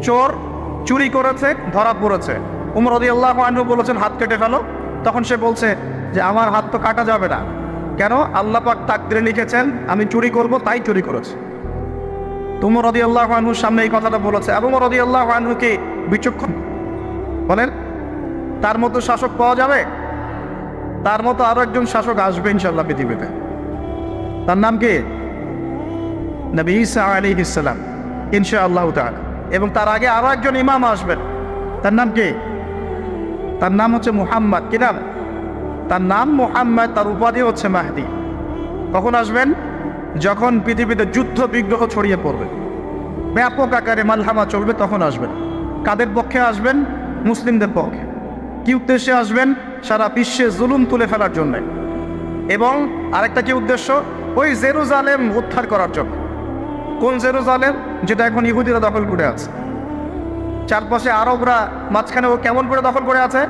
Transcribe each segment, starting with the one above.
চোর চুরি করেছে, ধরা পড়েছে। উমর রাদিয়াল্লাহু আনহু বলেছেন হাত কেটে ফেলো। তখন সে বলছে যে আমার হাত তো কাটা যাবে না, কেন? আল্লাহ পাক তাকদীরে লিখেছেন আমি চুরি করব, তাই চুরি করেছে। উমর রাদিয়াল্লাহু আনহুর সামনে এই কথাটা বলেছে। এবং উমর রাদিয়াল্লাহু আনহু কি বিচক্ষণ? বলেন, তার মতো শাসক পাওয়া যাবে? তার মতো আরো একজন শাসক আসবে ইনশাআল্লাহ পৃথিবীতে। তার নাম কি? নবী ঈসা আলাইহিস সালাম ইনশাআল্লাহ তাআলা। এবং তার আগে আরো একজন ইমাম আসবেন। তার নাম কি? তার নাম হচ্ছে মুহাম্মদ। কি নাম? তার নাম মুহাম্মদ, তার উপাধি হচ্ছে মাহদী। কখন আসবেন? যখন পৃথিবীতে যুদ্ধ বিগ্রহ ছড়িয়ে পড়বে, ব্যাপক আকারে মালহামা চলবে, তখন আসবেন। কাদের পক্ষে আসবেন? মুসলিমদের পক্ষে। কি উদ্দেশ্যে আসবেন? সারা বিশ্বে জুলুম তুলে ফেলার জন্য। এবং আরেকটা কি উদ্দেশ্য? ওই জেরুজালেম উদ্ধার করার জন্য। কোন জেরুজালেম? যেটা এখন ইহুদিরা দখল করে আছে। চারপাশে আরবরা, মাঝখানে ও কেমন করে দখল করে আছে?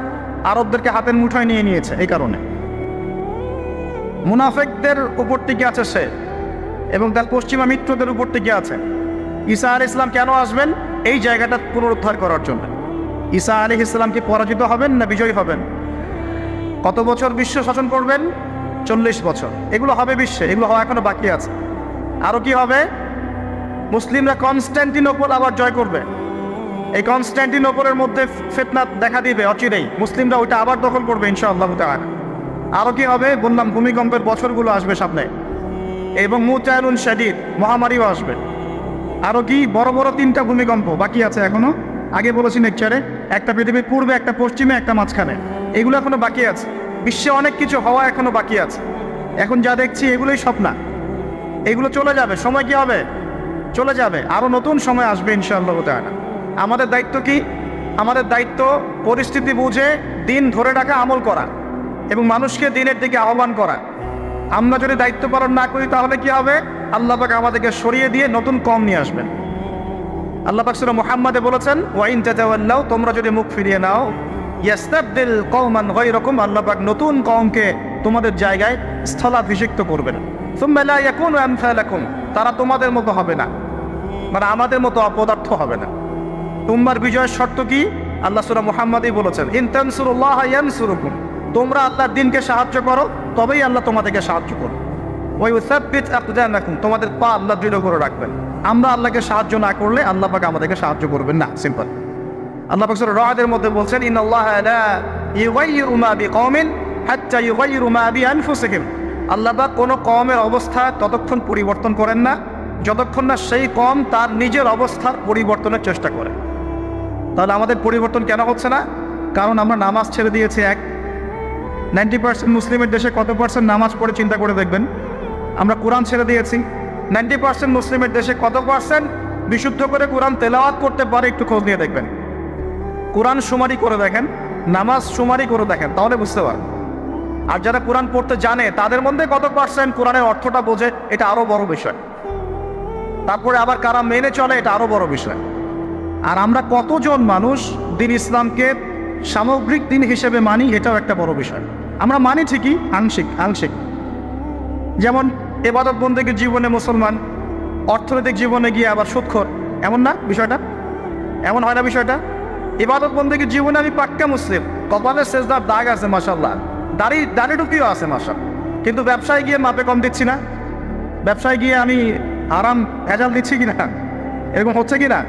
আরবদেরকে হাতের মুঠোয় নিয়ে নিয়েছে। এই কারণে মুনাফিকদের উপর টিকে আছে সে, এবং তার পশ্চিমা মিত্রদের উপর টিকে আছে। ঈসা আলাইহিস সালাম কেন আসবেন? এই জায়গাটা পুনরুদ্ধার করার জন্য। ঈসা আলাইহিস সালাম কি পরাজিত হবেন না বিজয়ী হবেন? কত বছর বিশ্ব শাসন করবেন? 40 বছর। এগুলো হবে বিশ্বে, এগুলো হওয়া এখনো বাকি আছে। আরো কি হবে? মুসলিমরা কনস্ট্যান্টিনোপল আবার জয় করবে। এই কনস্ট্যান্টিনোপলের মধ্যে ফিতনা দেখা দিবে অচিরেই, মুসলিমরা ওইটা আবার দখল করবে ইনশাআল্লাহ তাআলা। আরো কি হবে? বললাম ভূমিকম্পের বছরগুলো আসবে সামনে, এবং মুতায়নুন শাদীদ, মহামারীও আসবে। আরো কি? বড় বড় 3টা ভূমিকম্প বাকি আছে এখনো। আগে বলেছি নেকচারে, একটা পৃথিবীর পূর্বে, একটা পশ্চিমে, একটা মাঝখানে। এগুলো এখনো বাকি আছে। বিশ্বে অনেক কিছু হওয়া এখনো বাকি আছে। এখন যা দেখছি এগুলোই স্বপ্ন। এগুলো চলে যাবে, সময় কি হবে? চলে যাবে। আরো নতুন সময় আসবে ইনশাআল্লাহ তাআলা। আমাদের দায়িত্ব কি? আমাদের দায়িত্ব পরিস্থিতি বুঝে দিন ধরে রাখা, আমল করা, এবং মানুষকে দিনের দিকে আহ্বান করা। আমরা যদি দায়িত্ব পালন না করি তাহলে কি হবে? আল্লাহ পাক আমাদেরকে সরিয়ে দিয়ে নতুন কওম নিয়ে আসবেন। আল্লাহ পাক সূরা মুহাম্মাদে বলেছেন ওয়া ইন তাতাওয়াল্লাউ, তোমরা যদি মুখ ফিরিয়ে নাও, ইয়াস্তাবদিল কওমান গায়রাকুম, আল্লাহ পাক নতুন কওমকে তোমাদের জায়গায় স্থলাভিষিক্ত করবেন। সুম্মা লা ইয়াকুনু আমসালাকুম, তারা তোমাদের মতো হবে না, মানে আমাদের মতো অপদার্থ হবে না। তোমার বিজয়ের শর্ত কি? আল্লাহ সূরা মুহাম্মাদেই বলেছেন ইন তানসুরুল্লাহ ইয়ানসুরুকুম, তোমরা আল্লাহর দ্বীনকে সাহায্য করো, তবেই আল্লাহ তোমাদেরকে সাহায্য করবে। ওয়া ইউসাব্বিত আকদামাকুম, তোমাদের পা আল্লাহ দৃঢ় করে রাখবেন। আমরা আল্লাহকে সাহায্য না করলে আল্লাহ পাক আমাদেরকে সাহায্য করবেন না। সিম্পল। আল্লাহ পাক সূরা রা'দের মধ্যে বলছেন ইন্নাল্লাহা লা ইউগাইয়িরু মা বিকওমিন হাত্তা ইউগাইয়িরু মা বিআনফুসিহিম, আল্লাহ পাক কোনো কওমের অবস্থা ততক্ষণ পরিবর্তন করেন না যতক্ষণ না সেই কওম তার নিজের অবস্থার পরিবর্তনের চেষ্টা করে। তাহলে আমাদের পরিবর্তন কেন হচ্ছে না? কারণ আমরা নামাজ ছেড়ে দিয়েছি। 90% মুসলিমের দেশে কত পার্সেন্ট নামাজ পড়ে চিন্তা করে দেখবেন। আমরা কোরআন ছেড়ে দিয়েছি। 90% মুসলিমের দেশে কত পার্সেন্ট বিশুদ্ধ করে কোরআন তেলাওয়াত করতে পারে? একটু খোঁজ নিয়ে দেখবেন। কোরআন শুমারি করে দেখেন, নামাজ শুমারি করে দেখেন, তাহলে বুঝতে পারেন। আর যারা কোরআন পড়তে জানে তাদের মধ্যে কত পার্সেন্ট কোরআনের অর্থটা বোঝে? এটা আরো বড় বিষয়। তারপরে আবার কারা মেনে চলে? এটা আরো বড় বিষয়। আর আমরা কতজন মানুষ দিন ইসলামকে সামগ্রিক দিন হিসেবে মানি? এটাও একটা বড় বিষয়। আমরা মানি ঠিকই, আংশিক আংশিক। যেমন ইবাদত বন্দেগীর জীবনে মুসলমান, অর্থনৈতিক জীবনে গিয়ে আবার সুদখোর, এমন না বিষয়টা? এমন হয় না বিষয়টা? ইবাদত বন্দেগীর জীবনে আমি পাক্কা মুসলিম, কপালের সেজদার দাগ আছে মাশাআল্লাহ, দাড়ি টুপিও আছে মাশাআল্লাহ, কিন্তু ব্যবসায় গিয়ে মাপে কম দিচ্ছি না? ব্যবসায় গিয়ে আমি আরাম ভেজাল দিচ্ছি কিনা? এরকম হচ্ছে কিনা?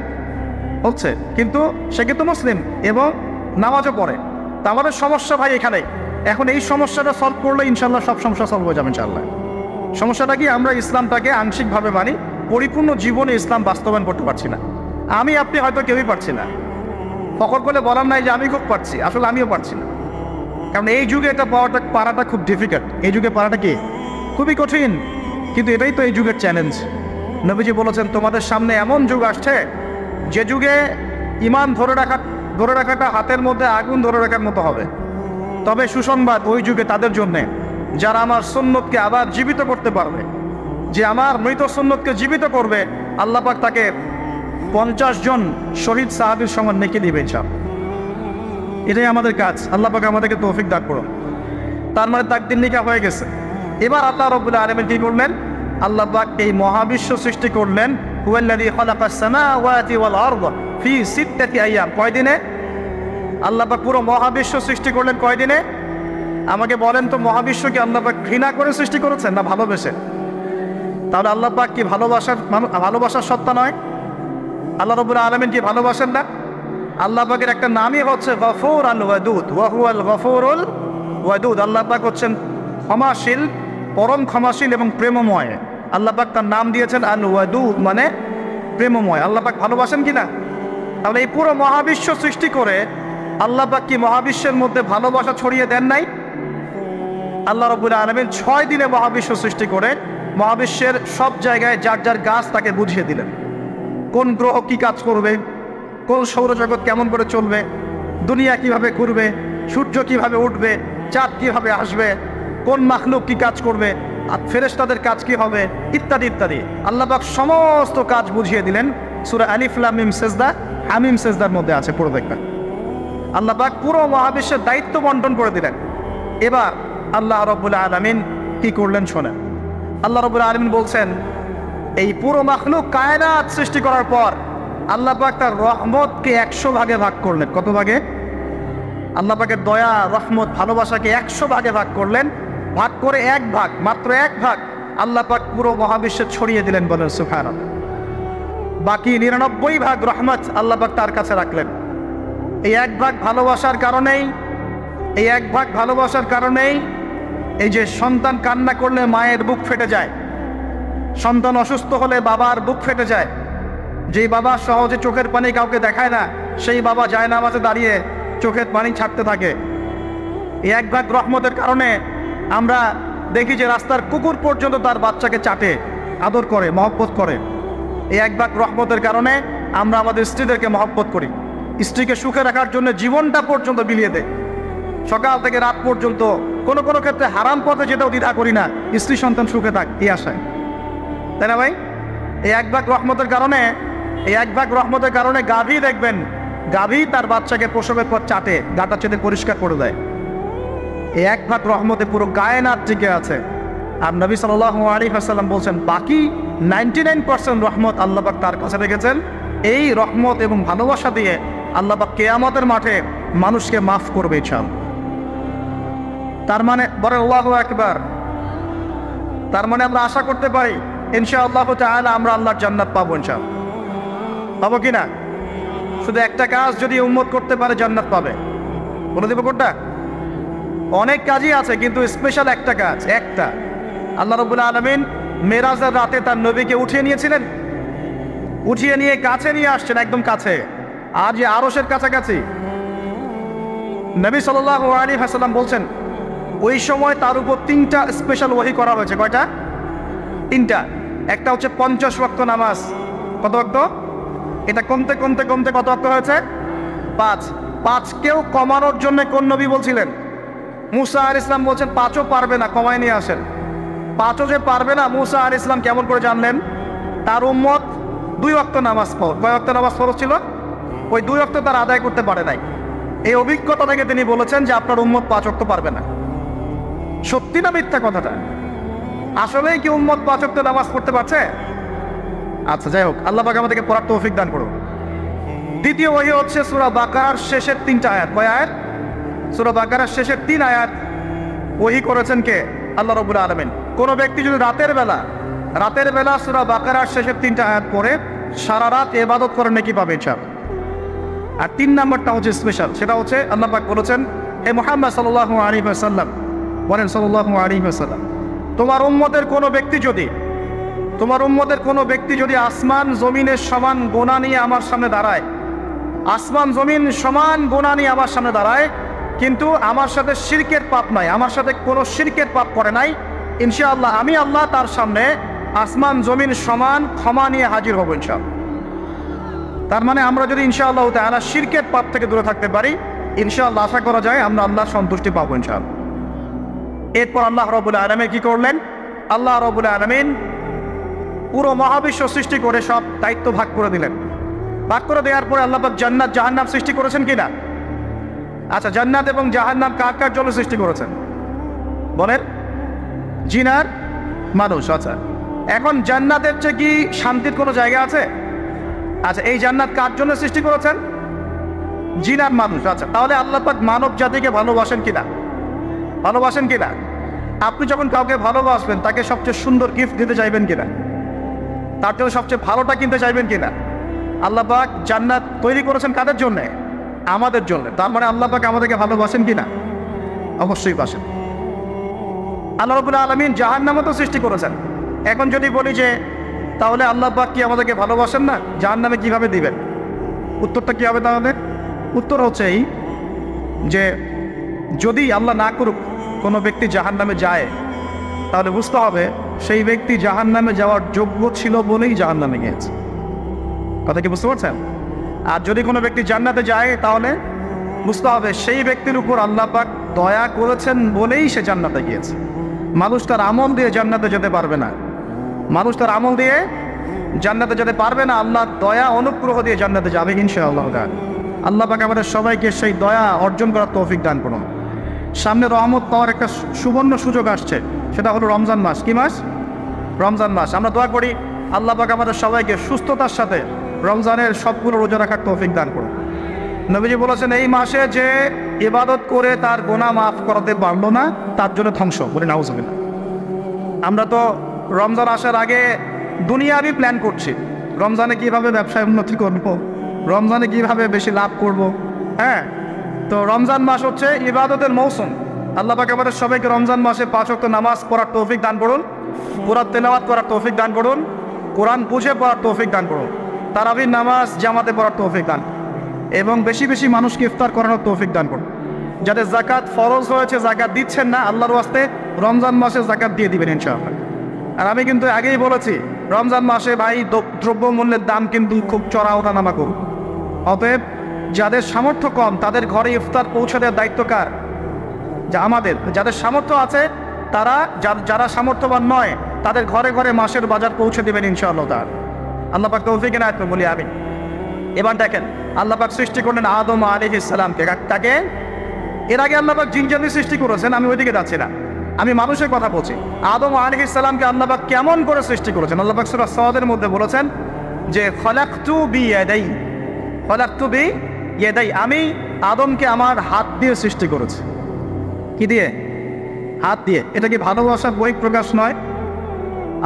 হচ্ছে। কিন্তু সে কিন্তু মুসলিম এবং নামাজও পড়ে। তা আমাদের সমস্যা ভাই এখানে। এখন এই সমস্যাটা সলভ করলে ইনশাল্লাহ সব সমস্যা সলভ হয়ে যাবে ইনশাল্লাহ। সমস্যাটা কি? আমরা ইসলামটাকে আংশিকভাবে মানি, পরিপূর্ণ জীবনে ইসলাম বাস্তবায়ন করতে পারছি না। আমি আপনি হয়তো কেউই পারছি না। ফখর করে বলার নাই যে আমি খুব পারছি, আসলে আমিও পারছি না। কারণ এই যুগে এটা পারাটা খুব ডিফিকাল্ট। এই যুগে পারাটা কি? খুবই কঠিন। কিন্তু এটাই তো এই যুগের চ্যালেঞ্জ। নবীজি বলেছেন তোমাদের সামনে এমন যুগ আসছে যে যুগে ঈমান ধরে রাখাটা হাতের মধ্যে আগুন ধরে রাখার মতো হবে। তবে সুসংবাদ ওই যুগে তাদের জন্যে যারা আমার সুন্নতকে আবার জীবিত করতে পারবে। যে আমার মৃত সুন্নতকে জীবিত করবে, আল্লাহ পাক তাকে 50 জন শহীদ সাহাবীর সমান নেকি দিবে ইনশাআল্লাহ। এটাই আমাদের কাজ। আল্লাহ পাক আমাদেরকে তৌফিক দান করুন। তার মানে তাকদীর লিখা হয়ে গেছে। এবার আল্লাহ রাব্বুল আলামিন কি করলেন? আল্লাহ পাক এই মহাবিশ্ব সৃষ্টি করলেন হুয়াল্লাযী খালাকাস সামাওয়াতি ওয়াল আরদ ফি সিত্তাতি আইয়াম। কয় দিনে? আল্লাহ পাক পুরো মহাবিশ্ব সৃষ্টি করলেন কয় দিনে? আমাকে বলেন তো, মহাবিশ্বকে আল্লাহ পাক ঘৃণা করে সৃষ্টি করেছেন না ভালোবেসে? তাহলে আল্লাহ পাক কি ভালোবাসার সত্তা নয়? আল্লাহ রাব্বুল আলামিন কি ভালোবাসেন না? আল্লাহ পাকের একটা নামই হচ্ছে গফুর আল ওয়াদুদ, ওয়া হুয়াল গফুরুল ওয়াদুদ। আল্লাহ পাক হচ্ছেন ক্ষমাশীল, পরম ক্ষমাশীল এবং প্রেমময়। আল্লাহ পাক তার নাম দিয়েছেন আল ওয়াদুদ, মানে প্রেমময়। আল্লাহ পাক ভালোবাসেন কিনা? তাহলে এই পুরো মহাবিশ্ব সৃষ্টি করে আল্লাহ পাক কি মহাবিশ্বের মধ্যে ভালোবাসা ছড়িয়ে দেন নাই? আল্লাহ রাব্বুল আলামিন 6 দিনে মহাবিশ্ব সৃষ্টি করে মহাবিশ্বের সব জায়গায় যার যার গাছ তাকে বুঝিয়ে দিলেন। কোন গ্রহ কি কাজ করবে, কোন সৌরজগৎ কেমন করে চলবে, দুনিয়া কিভাবে ঘুরবে, সূর্য কিভাবে উঠবে, চাঁদ কিভাবে আসবে, কোন মাখলুক কি কাজ করবে, আর ফেরেশতাদের কাজ কি হবে, ইত্যাদি ইত্যাদি। আল্লাহ পাক সমস্ত কাজ বুঝিয়ে দিলেন। সূরা আলিফ লাম মিম সেজদা, হামিম সেজদার মধ্যে আছে, পড়ে দেখবেন। আল্লাহ পাক পুরো মহাবিশ্বের দায়িত্ব বন্টন করে দিলেন। এবার আল্লাহ রাব্বুল আলামিন কি করলেন শোনেন। আল্লাহ রাব্বুল আলামিন বলছেন, এই পুরো মাখলুক কায়নাত সৃষ্টি করার পর আল্লাহ পাক তার রহমতকে 100 ভাগে ভাগ করলেন। কত ভাগে? আল্লাহ পাকের দয়া, রহমত, ভালোবাসাকে 100 ভাগে ভাগ করলেন। ভাগ করে এক ভাগ, মাত্র এক ভাগ আল্লাহ পাক পুরো মহাবিশ্বে ছড়িয়ে দিলেন, বলেন সুবহানাল্লাহ। বাকি 99 ভাগ রহমত আল্লাহ পাক তার কাছে রাখলেন। এই এক ভাগ ভালোবাসার কারণেই, এই এক ভাগ ভালোবাসার কারণেই এই যে সন্তান কান্না করলে মায়ের বুক ফেটে যায়, সন্তান অসুস্থ হলে বাবার বুক ফেটে যায়, যেই বাবা সহজে চোখের পানি কাউকে দেখায় না, সেই বাবা জায়নামাজে দাঁড়িয়ে চোখের পানি ছাড়তে থাকে। এই এক ভাগ রহমতের কারণে আমরা দেখি যে রাস্তার কুকুর পর্যন্ত তার বাচ্চাকে চাটে, আদর করে, মহব্বত করে। এই এক ভাগ রহমতের কারণে আমরা আমাদের স্ত্রীদেরকে মহব্বত করি, স্ত্রীকে সুখে রাখার জন্য জীবনটা পর্যন্ত বিলিয়ে দেয়। সকাল থেকে রাত পর্যন্ত কোনো কোনো ক্ষেত্রে হারাম পথে যেতেও দ্বিধা করি না, স্ত্রী সন্তান সুখে থাক এই আশায়, তাই না ভাই? এই এক ভাগ রহমতের কারণে, এই এক ভাগ রহমতের কারণে গাভী দেখবেন, গাভী তার বাচ্চাকে প্রসবের পর চাটে, গাটা চেটে পরিষ্কার করে দেয়। এই এক ভাগ রহমতে পুরো কায়নাত টিকে আছে। আর নবী সাল্লাল্লাহু আলাইহি ওয়াসাল্লাম বলছেন, বাকি 99% রহমত আল্লাহ পাক তার কাছে রেখেছেন। এই রহমত এবং ভালোবাসা দিয়ে আল্লাহ পাক কিয়ামতের মাঠে মানুষকে মাফ করবে ইনশাআল্লাহ। তার মানে বলেন আল্লাহু আকবার। তার মানে আমরা আশা করতে পারি ইনশাআল্লাহ তাআলা আমরা আল্লাহর জান্নাত পাবো ইনশাআল্লাহ। পাবো কিনা? শুধু একটা কাজ যদি উম্মত করতে পারে জান্নাত পাবে। বলে দেবো কোনটা? অনেক কাজই আছে, কিন্তু স্পেশাল একটা কাজ, একটা। আল্লাহ রাব্বুল আলামিন মেরাজের রাতে তার নবীকে উঠিয়ে নিয়েছিলেন, উঠিয়ে নিয়ে কাছে নিয়ে আসছেন, একদম কাছে, আর যে আরশের কাছাকাছি। নবী সাল্লাল্লাহু আলাইহি ওয়াসাল্লাম বলছেন, ওই সময় তার উপর 3টা স্পেশাল ওয়াহি করা হয়েছে। কয়টা? 3টা। একটা হচ্ছে 50 ওয়াক্ত নামাজ। কত ওয়াক্ত? এটা কমতে কমতে কমতে কত ওয়াক্ত হয়েছে? 5। 5কেও কমানোর জন্য কোন নবী বলছিলেন? মুসা আলাইহিস সালাম বলছেন 5ও পারবে না, কমায় নিয়ে আসেন। 5ও যে পারবে না, মুসা আলাইহিস সালাম কেমন করে জানলেন? তার উম্মত 2 ওয়াক্ত নামাজ পড়ে। কয় ওয়াক্ত নামাজ ফরজ ছিল? ওই 2 ওয়াক্ত তার আদায় করতে পারে নাই। এই অভিজ্ঞতা থেকে তিনি বলেছেন যে আপনার উম্মত 5 ওয়াক্ত পারবে না। সত্যি না মিথ্যা কথাটা? আসলেই কি উম্মত 5 ওয়াক্ত নামাজ পড়তে পারছে? আচ্ছা, যাই হোক, আল্লাহ পাক আমাদেরকে পড়ার তৌফিক দান করুন। দ্বিতীয় ওহী হচ্ছে সূরা বাকারার শেষের 3টা আয়াত। কয় আয়াত? সূরা বাকারার শেষের 3 আয়াত ওহী করেছেন কে? আল্লাহ রাব্বুল আলামিন। কোন ব্যক্তি যদি রাতের বেলা সূরা বাকারার শেষের 3টা আয়াত পড়ে সারা রাত ইবাদত করে নেকি পাবে ইনশাআল্লাহ। আর 3 নাম্বারটা হচ্ছে স্পেশাল, সেটা হচ্ছে আল্লাহ পাক বলেছেন, হে মুহাম্মদ সাল্লাল্লাহু আলাইহি ওয়াসাল্লাম, বলেন সাল্লাল্লাহু আলাইহি ওয়াসাল্লাম, তোমার উম্মতের কোনো ব্যক্তি যদি আসমান জমিনের সমান গোনা নিয়ে আমার সামনে দাঁড়ায়, আসমান জমিন সমান গোনা নিয়ে আমার সামনে দাঁড়ায়, কিন্তু আমার সাথে শিরকের পাপ নাই, আমার সাথে কোনো শিরকের পাপ করে নাই, ইনশাআল্লাহ আমি আল্লাহ তার সামনে আসমান জমিন সমান ক্ষমা নিয়ে হাজির হব ইনশাআল্লাহ। তার মানে আমরা যদি ইনশাআল্লাহ তাআলা শিরকের পাপ থেকে দূরে থাকতে পারি, ইনশাআল্লাহ আশা করা যায় আমরা আল্লাহর সন্তুষ্টি পাবো ইনশাআল্লাহ। এরপর আল্লাহ রাব্বুল আলামিন কি করলেন? আল্লাহ রাব্বুল আলামিন পুরো মহাবিশ্ব সৃষ্টি করে সব দায়িত্ব ভাগ করে দিলেন। ভাগ করে দেওয়ার পরে আল্লাহ পাক জান্নাত জাহান্নাম সৃষ্টি করেছেন কিনা? আচ্ছা, জান্নাত এবং জাহান্নাম কার কার জন্য সৃষ্টি করেছেন বলেন? জিন আর মানুষ। আচ্ছা, এখন জান্নাতের চেয়ে কি শান্তির কোনো জায়গা আছে? আচ্ছা, এই জান্নাত কার জন্য সৃষ্টি করেছেন? জিন আর মানুষ। আচ্ছা, তাহলে আল্লাহ পাক মানব জাতিকে ভালোবাসেন কিনা? ভালোবাসেন কিনা? আপনি যখন কাউকে ভালোবাসবেন তাকে সবচেয়ে সুন্দর গিফট দিতে চাইবেন কিনা? তার জন্য সবচেয়ে ভালোটা কিনতে চাইবেন কিনা? আল্লাহ পাক জান্নাত তৈরি করেছেন কাদের জন্য? আমাদের জন্য। তার মানে আল্লাহ পাক আমাদেরকে ভালোবাসেন কিনা? অবশ্যই বাসেন। আল্লাহ রাব্বুল আলামিন জাহান্নামও তো সৃষ্টি করেছেন। এখন যদি বলি যে তাহলে আল্লাহ পাক কি আমাদেরকে ভালোবাসেন না, জাহান্নামে কিভাবে দিবেন? উত্তরটা কি হবে তাহলে? উত্তর হচ্ছে এই যে যদি আল্লাহ না করুক কোনো ব্যক্তি জাহান্নামে যায়, তাহলে বুঝতে হবে সেই ব্যক্তি জাহান্নামে যাওয়ার যোগ্য ছিল বলেই জাহান্নামে গিয়েছে। কথা কি বুঝতে পারছেন? আর যদি কোনো ব্যক্তি জান্নাতে যায়, তাহলে বুঝতে হবে সেই ব্যক্তির উপর আল্লাহ পাক দয়া করেছেন বলেই সে জান্নাতে গিয়েছে। মানুষ তার আমল দিয়ে জান্নাতে যেতে পারবে না। মানুষ তার আমল দিয়ে জান্নাতে যেতে পারবে না, আল্লাহর দয়া অনুগ্রহ দিয়ে জান্নাতে যাবে ইনশাআল্লাহ। আল্লাহ পাক আমাদের সবাইকে সেই দয়া অর্জন করার তৌফিক দান করুন। সামনে রহমত পাওয়ার একটা সুবর্ণ সুযোগ আসছে, সেটা হলো রমজান মাস। কি মাস? রমজান মাস। আমরা দোয়া করি আল্লাহ পাক আমাদের সবাইকে সুস্থতার সাথে রমজানের সবগুলো রোজা রাখার তৌফিক দান করুন। নবীজি বলেছেন এই মাসে যে ইবাদত করে তার গুনাহ মাফ করাতে পারলো না, তার জন্য ধ্বংস। বলে নাউজুবিল্লাহ। আমরা তো রমজান আসার আগে দুনিয়াবি প্ল্যান করছি, রমজানে কিভাবে ব্যবসায় উন্নতি করব, রমজানে কিভাবে বেশি লাভ করব। হ্যাঁ, তো রমজান মাস হচ্ছে ইবাদতের মৌসুম। আল্লাহ পাক আমাদের সবাইকে রমজান মাসে 5 ওয়াক্ত নামাজ পড়ার তৌফিক দান করুন, কোরআন তেলাওয়াত করার তৌফিক দান করুন, কোরআন বুঝে পড়ার তৌফিক দান করুন, তারাবির নামাজ জামাতে পড়ার তৌফিক দান, এবং বেশি বেশি মানুষকে ইফতার করানোর তৌফিক দান করুন। যাদের যাকাত ফরজ হয়েছে, যাকাত দিচ্ছেন না, আল্লাহর ওয়াস্তে রমজান মাসে যাকাত দিয়ে দিবেন ইনশাআল্লাহ। আর আমি কিন্তু আগেই বলেছি রমজান মাসে ভাই দ্রব্যমূল্যের দাম কিন্তু খুব চড়া ওঠানামা করুন। অতএব যাদের সামর্থ্য কম তাদের ঘরে ইফতার পৌঁছে দেওয়ার দায়িত্ব কার? যা আমাদের। যাদের সামর্থ্য আছে তারা, যারা সামর্থ্যবান নয় তাদের ঘরে ঘরে মাসের বাজার পৌঁছে দেবেন ইনশাআল্লাহ। তার আল্লাহ পাক তৌফিক এনায়েত করুন বলি আমি। এবার দেখেন আল্লাহ পাক সৃষ্টি করলেন আদম আলাইহিস সালামকে। তাকে এর আগে আল্লাহ পাক জিন-জাতি সৃষ্টি করেছেন, আমি ওইদিকে যাচ্ছি না, আমি মানুষের কথা বলছি। আদম আলাইহিস সালামকে আল্লাহ পাক কেমন করে সৃষ্টি করেছেন? আল্লাহ পাক সূরা সাদের মধ্যে বলেছেন যে খলাকতু বিয়াদাই, খলাকতু বিয়াদাই, আমি আদমকে আমার হাত দিয়ে সৃষ্টি করেছি। কি দিয়ে? হাত দিয়ে। এটা কি ভালোবাসার বহিঃপ্রকাশ নয়?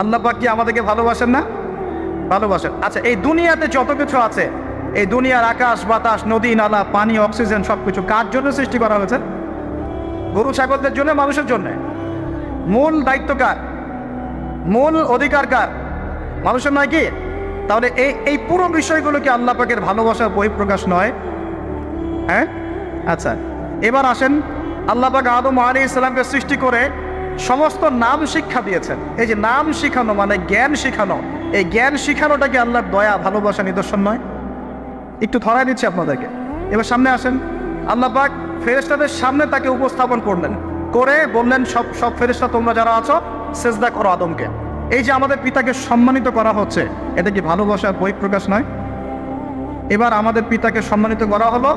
আল্লাহ পাক কি আমাদেরকে ভালোবাসেন না? ভালোবাসেন। আচ্ছা, এই দুনিয়াতে যত কিছু আছে, এই দুনিয়ার আকাশ বাতাস নদী নালা পানি অক্সিজেন সবকিছু কার জন্য সৃষ্টি করা হয়েছে? গরু ছাগলদের জন্য, মানুষের জন্য। মূল দায়িত্ব কার? মূল অধিকার কার? মানুষের নয় কি? তাহলে এই পুরো বিষয়গুলো কি আল্লাহ পাকের ভালোবাসার বহিঃপ্রকাশ নয়? হ্যাঁ। আচ্ছা, এবার আসেন, আল্লাহ পাক আদম আলাইহিস সালামকে সৃষ্টি করে সমস্ত নাম শিক্ষা দিয়েছেন। এই যে নাম শিখানো মানে জ্ঞান শিখানো, এই জ্ঞান শিখানোটা কি আল্লাহর দয়া ভালোবাসা নিদর্শন নয়? একটু ধরাই দিচ্ছি আপনাদেরকে। এবার সামনে আসেন, আল্লাহ পাক ফেরেশতাদের সামনে তাকে উপস্থাপন করলেন, করে বললেন সব ফেরেশতা তোমরা যারা আছো সেজদা করো আদমকে। এই যে আমাদের পিতাকে সম্মানিত করা হচ্ছে, এটা কি ভালোবাসার বহিঃপ্রকাশ নয়? এবার আমাদের পিতাকে সম্মানিত করা হলো,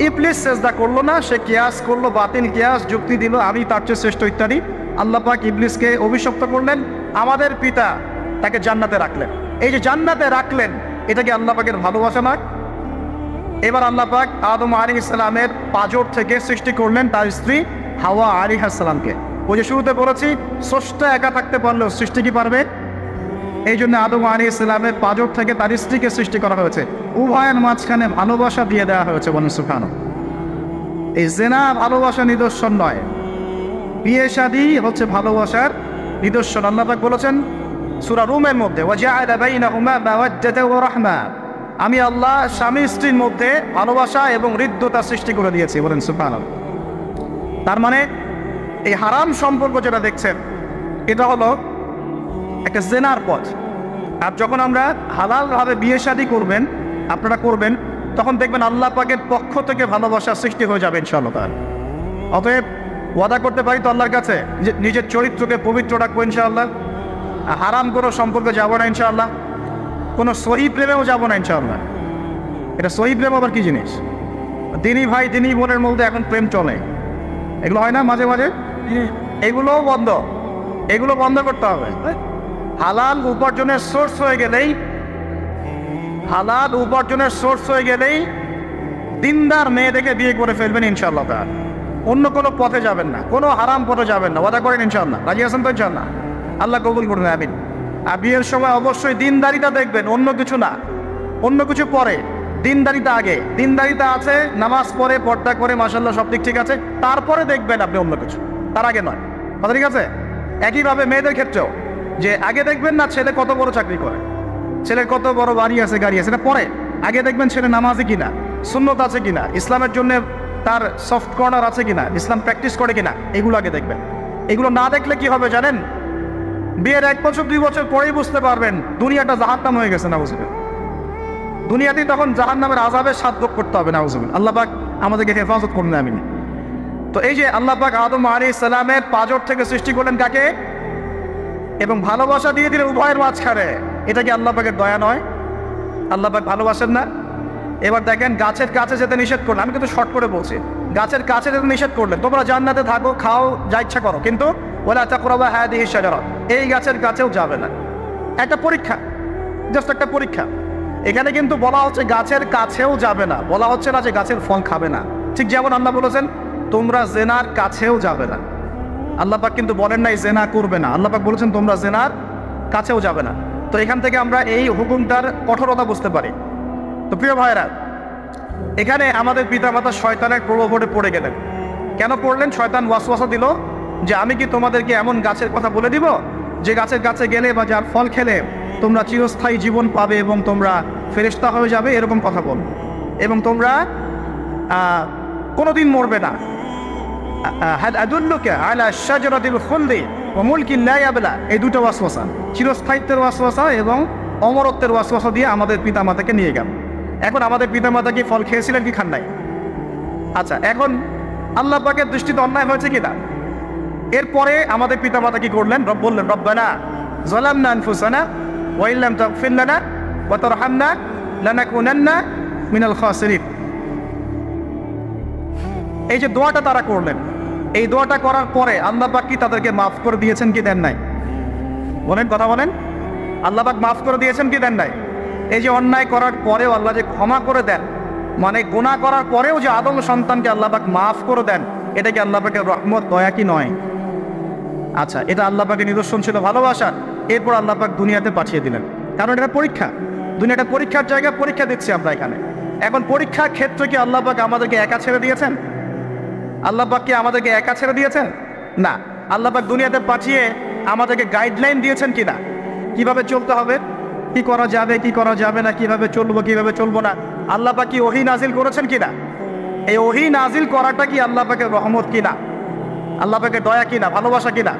ইবলিস সেজদা করলো না, সে কিয়াস করলো, বাতিল কিয়াস যুক্তি দিল আমি তার চেয়ে শ্রেষ্ঠ ইত্যাদি। আল্লাহ পাক ইবলিসকে অভিশপ্ত করলেন, আমাদের পিতা তাকে জান্নাতে রাখলেন। এই যে জান্নাতে রাখলেন, এটা কি আল্লাহ পাকের ভালোবাসা নয়? এবার আল্লাহ পাক আদম আলাইহিস সালামের পাঁজর থেকে সৃষ্টি করলেন তার স্ত্রী হাওয়া আলাইহিস সালামকে। ওই যে শুরুতে বলেছি স্রষ্টা একা থাকতে পারলেও সৃষ্টি কি পারবে? এই জন্য আদম আলাইহিস সালামের পাঁজর থেকে তার স্ত্রীকে সৃষ্টি করা হয়েছে। উভয়ের মাঝখানে ভালোবাসা দিয়ে দেওয়া হয়েছে। বলেন সুবহানাল্লাহ। এই জিনা ভালোবাসা নিদর্শন নয়, বিয়ে শাদী হচ্ছে ভালোবাসার নিদর্শন। আল্লাহ পাক বলেছেন সূরা রুমের মধ্যে, ওয়াজআলা বাইনাহুমা মাওয়াদ্দাতাও ওয়া রাহমা, আমি আল্লাহ স্বামী স্ত্রীর মধ্যে ভালোবাসা এবং হৃদ্যতা সৃষ্টি করে দিয়েছি। বলেন সুবহানাল্লাহ। তার মানে এই হারাম সম্পর্ক যেটা দেখছেন, এটা হলো একটা জেনার পথ। আর যখন আমরা হালালভাবে বিয়ে শাদী করবেন, আপনারা করবেন, তখন দেখবেন আল্লাহ পাকের পক্ষ থেকে ভালোবাসা সৃষ্টি হয়ে যাবে ইনশাআল্লাহ। অতএব ওয়াদা করতে পারি তো আল্লাহর কাছে যে নিজের চরিত্রকে পবিত্র রাখবো ইনশাআল্লাহ, হারাম কোনো সম্পর্কে যাব না ইনশাআল্লাহ, কোনো সহি প্রেমেও যাব না ইনশাআল্লাহ। এটা সহি প্রেম আবার কি জিনিস? দিনী ভাই দিনী বোনের মধ্যে এখন প্রেম চলে, এগুলো হয় না মাঝে মাঝে? এগুলোও বন্ধ, এগুলো বন্ধ করতে হবে। হালাল উপার্জনের সোর্স হয়ে গেলেই দিনদার মেয়ে দেখে বিয়ে করে ফেলবেন ইনশাআল্লাহ তাআলা। অন্য কোনো পথে যাবেন না, কোনো হারাম পথে যাবেন না। ওয়াদা করেন ইনশাআল্লাহ? রাজি আছেন তো ইনশাআল্লাহ? আল্লাহ কবুল করুন, আমিন। আর বিয়ের সময় অবশ্যই দিনদারিতা দেখবেন, অন্য কিছু না। অন্য কিছু পরে, দিনদারিতা আগে। দিনদারিতা আছে, নামাজ পড়ে, পর্দা করে, মাশাআল্লাহ সব দিক ঠিক আছে, তারপরে দেখবেন আপনি অন্য কিছু, তার আগে নয়। কথা ঠিক আছে? একইভাবে মেয়েদের ক্ষেত্রেও, যে আগে দেখবেন না ছেলে কত বড় চাকরি করে, ছেলের কত বড় বাড়ি আছে, গাড়ি আছে, এটা পরে। আগে দেখবেন ছেলে নামাজি কিনা, সুন্নত আছে কিনা, ইসলামের জন্য তার সফট কর্নার আছে কিনা, ইসলাম প্র্যাকটিস করে কিনা, এগুলো আগে দেখবেন। এগুলো না দেখলে কি হবে জানেন? বিয়ের 1 বছর 2 বছর পরেই বুঝতে পারবেন দুনিয়াটা জাহান্নাম হয়ে গেছে। নাউজুবিল্লাহ। দুনিয়াতেই তখন জাহান্নামের আযাবের স্বাদ ভোগ করতে হবে। নাউজুবিল্লাহ। আল্লাহ পাক আমাদেরকে হেফাজত করুন, আমিন। তো এই যে আল্লাহ পাক আদম আলাইহিস সালামের পাঁজর থেকে সৃষ্টি করলেন কাকে, এবং ভালোবাসা দিয়ে দিলেন উভয়ের মাঝখানে, এটা কি আল্লাহ পাকের দয়া নয়? আল্লাহ পাক ভালোবাসেন না? এবার দেখেন, গাছের কাছে যেতে নিষেধ করলেন। আমি কিন্তু শর্ট করে বলছি, গাছের কাছে যেতে নিষেধ করলেন, তোমরা জান্নাতে থাকো, খাও, যা ইচ্ছা করো, কিন্তু ওয়ালা তাকরাবা হাদিহি শাজারা, এই গাছের কাছেও যাবে না। একটা পরীক্ষা, জাস্ট একটা পরীক্ষা। এখানে কিন্তু বলা হচ্ছে গাছের কাছেও যাবে না, বলা হচ্ছে না যে গাছের ফল খাবে না। ঠিক যেমন আল্লাহ বলেছেন তোমরা জেনার কাছেও যাবে না। আল্লাহ পাক কিন্তু বলেন নাই জেনা করবে না, আল্লাহ পাক বলেছেন তোমরা জেনার কাছেও যাবে না। তো এখান থেকে আমরা এই হুকুমটার কঠোরতা বুঝতে পারি। তো প্রিয় ভাইরা, এখানে আমাদের পিতামাতা শয়তানের প্রলোভনে পড়ে গেলেন। কেন পড়লেন? শয়তান ওয়াসওয়াসা দিল যে আমি কি তোমাদেরকে এমন গাছের কথা বলে দিব যে গাছের কাছে গেলে বা যার ফল খেলে তোমরা চিরস্থায়ী জীবন পাবে এবং তোমরা ফেরেশতা হয়ে যাবে, এরকম কথা বল, এবং তোমরা কোনোদিন মরবে না। হাল আদুল্লুকা আলা শাজারাতিল খুলদি ওয়া মুলকিন লা ইয়াবলা, এই দুটো ওয়াসওয়াসা, চিরস্থায়িত্বের ওয়াসওয়াসা এবং অমরত্বের ওয়াসওয়াসা দিয়ে আমাদের পিতামাতাকে নিয়ে গেল। এখন আমাদের পিতামাতা কি ফল খেয়েছিলেন কি খান নাই? আচ্ছা, এখন আল্লাহ পাকের দৃষ্টিতে অন্যায় হয়েছে কিনা? এরপরে আমাদের পিতামাতা কি করলেন? বললেন রব্বানা যালামনা আনফুসানা ওয়া ইল্লাম তাগফির লানা ওয়া তারহামনা লানাকুনান্না মিনাল খাসিরিন। এই যে দোয়াটা তারা করলেন, এই দোয়াটা করার পরে আল্লাহ পাক কি তাদেরকে মাফ করে দিয়েছেন কি দেন নাই? বলেন, কথা বলেন। আল্লাহ পাক মাফ করে দিয়েছেন কি দেন নাই? এই যে অন্যায় করার পরেও আল্লাহ যে ক্ষমা করে দেন, মানে গুনাহ করার পরেও যে আদম সন্তানকে আল্লাহ পাক মাফ করে দেন, এটা কি আল্লাহ পাকের রহমত, দয়া কি নয়? আচ্ছা, এটা আল্লাহ পাকের নিদর্শন ছিল ভালোবাসা। এরপর আল্লাহ পাক দুনিয়াতে পাঠিয়ে দিলেন, কারণ এটা পরীক্ষা। দুনিয়াটা পরীক্ষার জায়গা, পরীক্ষা দিচ্ছি আমরা এখানে। এখন পরীক্ষার ক্ষেত্রে কি আল্লাহ পাক আমাদেরকে একা ছেড়ে দিয়েছেন? আল্লাহ পাক কি আমাদেরকে একা ছেড়ে দিয়েছেন? না। আল্লাহ পাক দুনিয়াতে পাঠিয়ে আমাদেরকে গাইডলাইন দিয়েছেন কিনা, কিভাবে চলতে হবে, কি করা যাবে, কি করা যাবে না, কিভাবে চলবো, কিভাবে চলবো না। আল্লাহ পাক কি ওহী নাজিল করেছেন কিনা? এই ওহী নাজিল করাটা কি আল্লাহ পাকের রহমত কিনা, আল্লাহ পাকের দয়া কিনা, ভালোবাসা কিনা?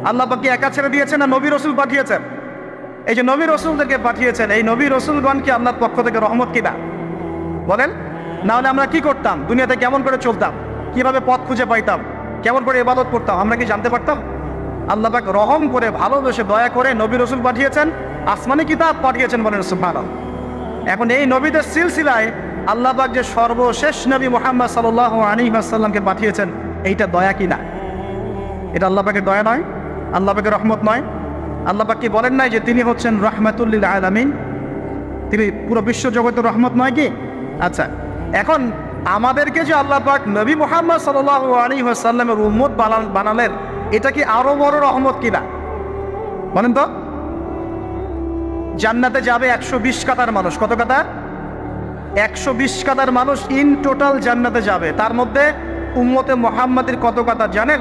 আল্লাহ পাক কি একা ছেড়ে দিয়েছেন না নবী রসুল পাঠিয়েছেন? এই যে নবী রসুলদেরকে পাঠিয়েছেন, এই নবী রসুলগণ কি আল্লাহর পক্ষ থেকে রহমত কিনা? বলেন। না হলে আমরা কি করতাম? দুনিয়াতে কেমন করে চলতাম, কিভাবে পথ খুঁজে পাইতাম, কেমন করে ইবাদত করতাম, আমরা কি জানতে পারতাম? আল্লাহ পাক রহম করে, ভালোবেসে, দয়া করে নবী রসুল পাঠিয়েছেন, আসমানি কিতাব পাঠিয়েছেন। বলেন সুবহানাল্লাহ। এখন এই নবীদের সিলসিলায় আল্লাহ পাক যে সর্বশেষ নবী মুহাম্মদ সাল্লাল্লাহু আলাইহি ওয়াসাল্লামকে পাঠিয়েছেন, এইটা দয়া কিনা? এটা আল্লাহ পাকের দয়া নয়? আল্লাহ পাকের রহমত নয়? আল্লাহ পাক কি বলেন নাই যে তিনি হচ্ছেন রাহমাতুল লিল আলামিন, তিনি পুরো বিশ্ব জগতের রহমত নয় কি? আচ্ছা, এখন আমাদেরকে যে আল্লাহ পাক নবী মুহাম্মদ সাল্লাল্লাহু আলাইহি ওয়াসাল্লামের উম্মত বানালেন, এটা কি আরো বড় রহমত কিনা? বলেন তো। জান্নাতে যাবে 120 কাতার মানুষ। কত কাতার? 120 কাতার মানুষ ইন টোটাল জান্নাতে যাবে। তার মধ্যে উম্মতে মুহাম্মাদের কত কাতার জানেন?